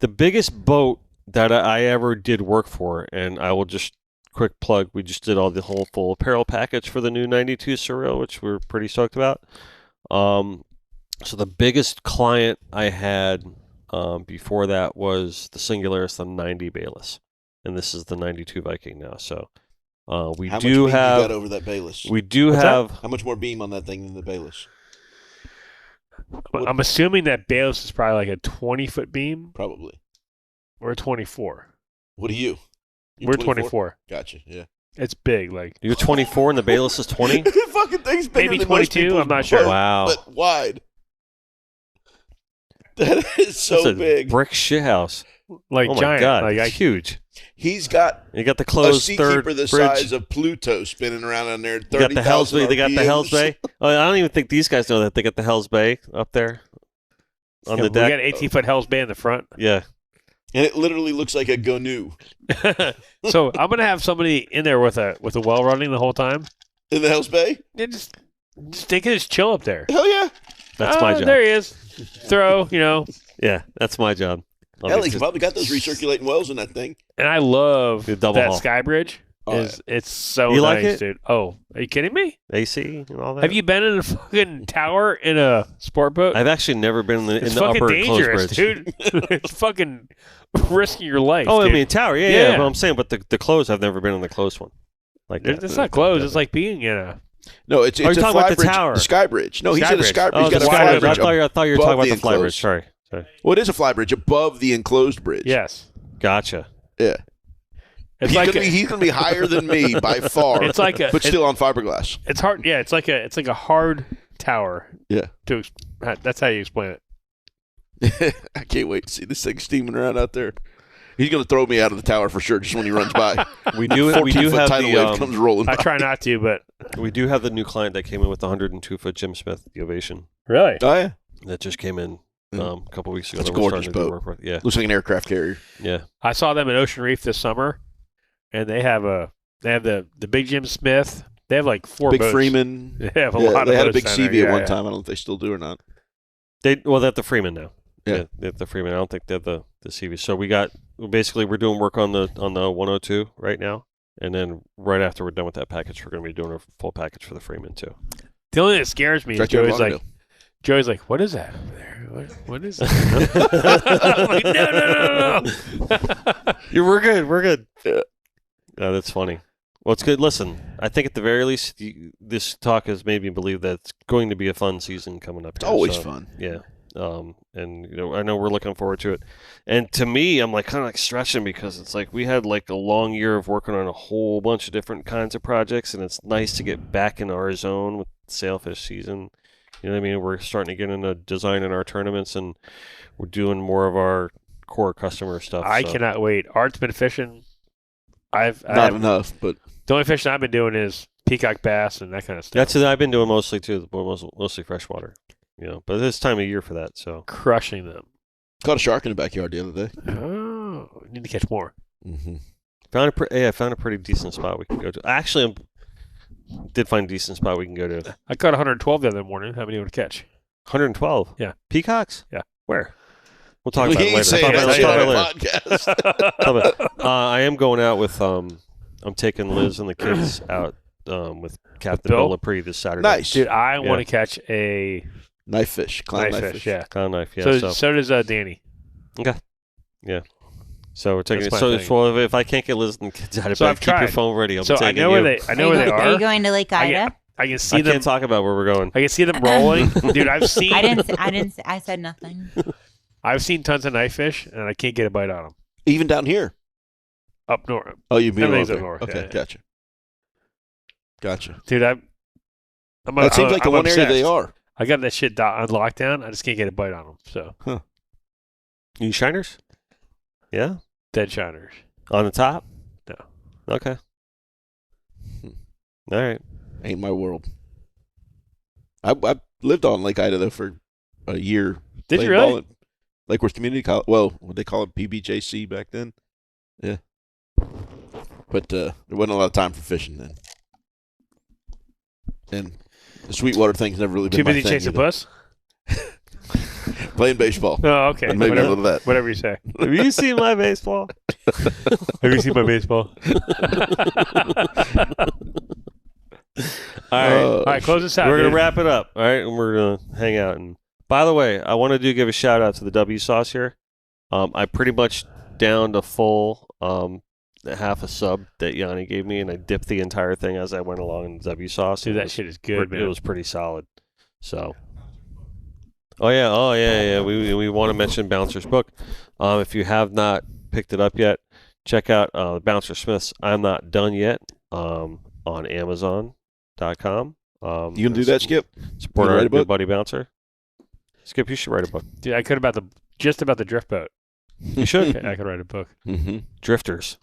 the biggest boat that I ever did work for, and I will just quick plug. We just did all the whole full apparel package for the new 92 Surreal, which we're pretty stoked about. So the biggest client I had before that was the Singularis, the 90 Bayless, and this is the 92 Viking now. So we How do much beam have. you got over that Bayless? We do What's have. How much more beam on that thing than the Bayless? I'm assuming that Bayless is probably like a 20-foot beam. Probably. We're 24. What are you? We're 24. Gotcha. Yeah. It's big. Like You're 24 and the Bayless is 20. The fucking thing's bigger maybe than most 22. people's I'm not sure. boat, Wow. But wide. That is so That's a big. brick shithouse. like Oh my giant. god, Like it's huge. He's got You got the a closed third seakeeper the bridge. size of Pluto spinning around on there. You got the Hell's Bay. They got the Hell's RPMs. Bay. Oh, I don't even think these guys know that they got the Hell's Bay up there on the We deck. got an 18-foot Hell's Bay in the front. Yeah. And it literally looks like a gonu So I'm gonna have somebody in there with a well running the whole time. in the Hell's Bay. Yeah, just they can just chill up there. Hell yeah. That's my job. There he is. Throw, Yeah, that's my job. Hell, he's probably got those recirculating wells in that thing. And I love The double that hull. sky bridge. Oh, It's so You nice, like it? dude. Oh, are you kidding me? AC and all that. Have you been in a fucking tower in a sport boat? I've actually never been in the, it's in the fucking upper enclosed dangerous, bridge. dude. It's fucking risking your life. Oh, dude. I mean tower. Yeah, Yeah. But I'm saying, but the closed, I've never been in the closed one. Like that. It's not closed. It's like being in a. No, it's you're a talking fly about the bridge, tower. the sky bridge. No, he's Sky in a sky bridge. bridge. He's got a the fly sky bridge. bridge. I thought you were talking above about the fly bridge. enclosed. Sorry. Well, it is a fly bridge above the enclosed bridge. Yes. Gotcha. Yeah. It's He's like gonna be higher than me by far. It's like a. but still on fiberglass. It's hard. Yeah. It's like a hard tower. Yeah. That's how you explain it. I can't wait to see this thing steaming around out there. He's gonna throw me out of the tower for sure, just when he runs by. We do 14-foot have tidal wave comes rolling I by. try not to, but we do have the new client that came in with the 102-foot Jim Smith, the Ovation. really, Oh yeah, That just came in a couple weeks ago. It's a that we're gorgeous starting to do boat. work with. Yeah, looks like an aircraft carrier. yeah. I saw them at Ocean Reef this summer, and they have the big Jim Smith. They have like 4 Big boats. Freeman. They have a Yeah, lot they of had a boats big down CV there. at one Yeah. time. I don't know if they still do or not. They have the Freeman now. Yeah. They have the Freeman. I don't think they have the CV. So we're doing work on the 102 right now, and then right after we're done with that package, we're going to be doing a full package for the Freeman too. The only thing that scares me is Right there in Joey's like, what is that over there? What is that? I'm like, no. We're good. We're good. Yeah. That's funny. Well, it's good. Listen, I think at the very least, this talk has made me believe that it's going to be a fun season coming up. It's here, always so, fun. Yeah. And I know we're looking forward to it. And to me, I'm like kind of like stretching because it's like we had like a long year of working on a whole bunch of different kinds of projects, and it's nice to get back in our zone with sailfish season. You know what I mean? We're starting to get into designing our tournaments, and we're doing more of our core customer stuff. I so. cannot wait. Art's been fishing. Not enough, but The only fishing I've been doing is peacock bass and that kind of stuff. That's what I've been doing mostly too, mostly freshwater. But it's time of year for that. So crushing them. caught a shark in the backyard the other day. Oh, need to catch more. Mm-hmm. I found a pretty decent spot we can go to. Actually, did find a decent spot we can go to. I caught 112 the other morning. How many would catch? 112. Yeah. Peacocks. Yeah. Where? We'll talk about it later. Say Talk about it it on later. podcast. Talk about it. I am going out with. I'm taking Liz and the kids out with Captain Bill? Bill Lepre this Saturday. Nice. Dude, I Yeah. want to catch a Knife fish. Clown knife knife fish. fish. Yeah. Clown knife. Yeah. So does Danny. So we're taking. That's my So thing. well, if I can't get Liz and the kids out of So bed, I've keep your tried. phone ready. I'll So be I taking know you. where they. I know where they Are you are. going to Lake Ida? I can see I them. can't talk about where we're going. I can see them rolling, dude. I've seen. I said nothing. I've seen tons of knife fish, and I can't get a bite on them. Even down here. Up north, Oh, you mean Everything's up up north, Okay, yeah. gotcha. dude. I'm That seems like the one area they obsessed. are. I got that shit on lockdown. I just can't get a bite on them. So You shiners? Yeah. dead shiners. On the top? No. Okay. All right. Ain't my world. I lived on Lake Ida though for a year. Did you playing really? ball at Lake Worth Community College. Well, what they call it, PBJC back then. Yeah. But there wasn't a lot of time for fishing then. And the Sweetwater thing's never really been too my busy thing chasing either. puss. Playing baseball. Oh, okay. And maybe a little of that. Whatever you say. Have you seen my baseball? Have you seen my baseball? All right, close this out. We're going dude. to wrap it up, all right? And we're going to hang out. And by the way, I want to give a shout out to the W sauce here. I pretty much downed a full half a sub that Yanni gave me, and I dipped the entire thing as I went along in the W sauce. Dude, that shit is good, man. It was pretty solid. So, oh yeah. We want to mention Bouncer's book. If you have not picked it up yet, check out Bouncer Smith's "I'm Not Done Yet" on Amazon.com. You gonna do that, Skip? Support our good buddy Bouncer. Skip, you should write a book. Dude, I could just about the drift boat. You should. I could write a book. Mm-hmm. Drifters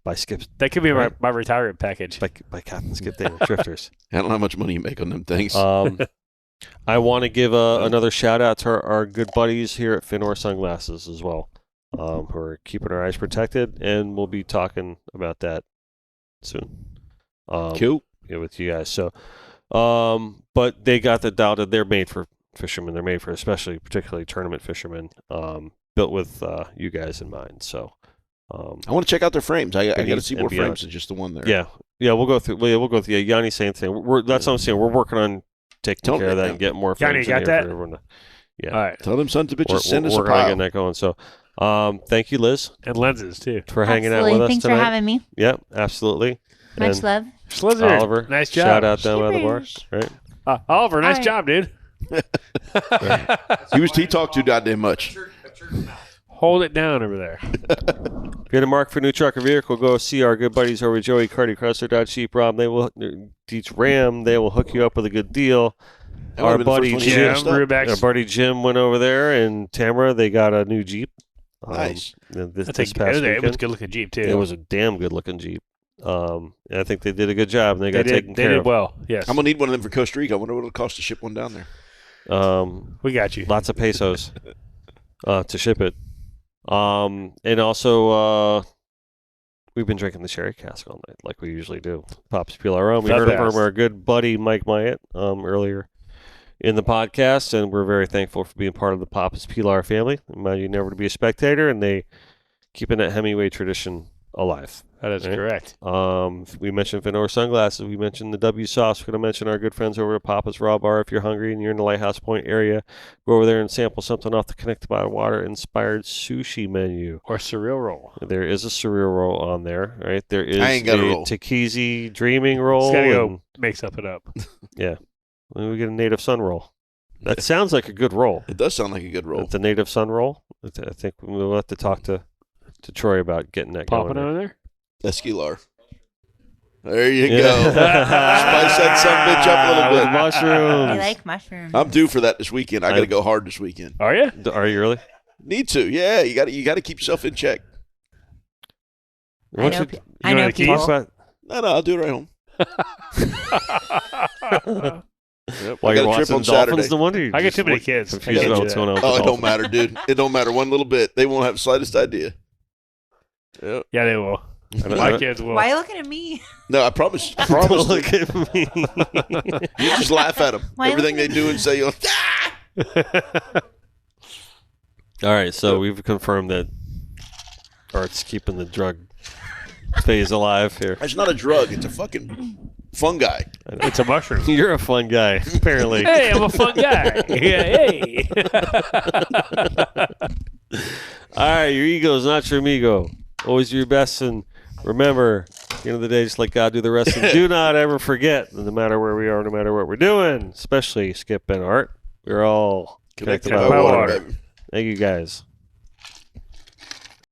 by Skip. That could be my retirement package. By Captain Skip Dana. Drifters. I don't know how much money you make on them things. I want to give another shout out to our good buddies here at Finor Sunglasses as well, who are keeping our eyes protected, and we'll be talking about that soon. Cool. Yeah, with you guys. So, but they got the doubt that they're made for fishermen. They're made for particularly tournament fishermen. Built with you guys in mind. So, I want to check out their frames. I got to see more beyond. frames than just the one there. Yeah. We'll go through. We'll go through. Yeah, Yanni's saying thing. That's what I'm saying. We're working on taking care of that and get more frames. Yanni, you got in that? for everyone to, yeah. All right. Tell them sons of bitches send us a We're pile. getting that going. So, thank you, Liz, And lenses, too. for hanging out with us Thanks tonight. for having me. Yep, absolutely. Much And love. Slizzard. Oliver, Nice job. shout out down by the bar. Skippers. Right. Oliver, nice All right. job, dude. He talked too goddamn much. Hold it down over there. If you had a mark for a new truck or vehicle, go see our good buddies over at Joey Carty, Chrysler, Dodge, Jeep, Ram. They will teach Ram. They will hook you up with a good deal. That would've Our been the buddy first one you Jim, messed up. Rubex. our buddy Jim went over there, and Tamara, they got a new Jeep. Nice. This It past was a weekend. good looking Jeep, too. It was a damn good looking Jeep. And I think they did a good job, and they got taken They care did of. well, yes. I'm going to need one of them for Costa Rica. I wonder what it'll cost to ship one down there. We got you. Lots of pesos to ship it. And also, we've been drinking the sherry cask all night, like we usually do. Pops Pilar Rum. We The heard best. from our good buddy Mike Myatt earlier in the podcast, and we're very thankful for being part of the Papas Pilar family. Remind you never to be a spectator, and they keeping that Hemingway tradition alive. That is Right. correct. We mentioned Finor Sunglasses. We mentioned the W Sauce. We're going to mention our good friends over at Papa's Raw Bar. If you're hungry and you're in the Lighthouse Point area, go over there and sample something off the Connected by Water inspired sushi menu. Or surreal roll. There is a surreal roll on there, right? There is I ain't got a a roll. Takizi dreaming roll. It's got to and- go make something up. Then we get a native sun roll. That sounds like a good roll. It does sound like a good roll. It's a native sun roll. I think we'll have to talk to Troy about getting that Popping going. over there? Esquilar. There you Yeah. go. Spice that sumbitch up a little With bit. I mushrooms. like mushrooms. I'm due for that this weekend. I got to go hard this weekend. Are you? Are you really? Need to. Yeah, you got to keep yourself in check. Why don't I know, you- pe- you I know know the keys? people. Talk about No, I'll do it right home. while I got you're a trip watching on Dolphins. Saturday. No wonder you I get just too many look kids. I confused can't about do what's that. going on with Oh, the it don't Dolphins. matter, dude. It don't matter one little bit. They won't have the slightest idea. Yep. Yeah, they will. I don't- My I kids will. Why are you looking at me? No, I promise. I don't- promise. Look at me. You just laugh at them. Why Everything they look do and say, you'll, ah! All right, so we've confirmed that Art's keeping the drug phase alive here. It's not a drug. It's a fucking fungi. It's a mushroom. You're a fun guy, apparently. Hey, I'm a fun guy. Yeah, hey. All right, your ego's not your amigo. Always do your best, and remember, at the end of the day, just let God do the rest. And do not ever forget that no matter where we are, no matter what we're doing, especially Skip and Art, we're all connected by by water. water. baby. Thank you, guys.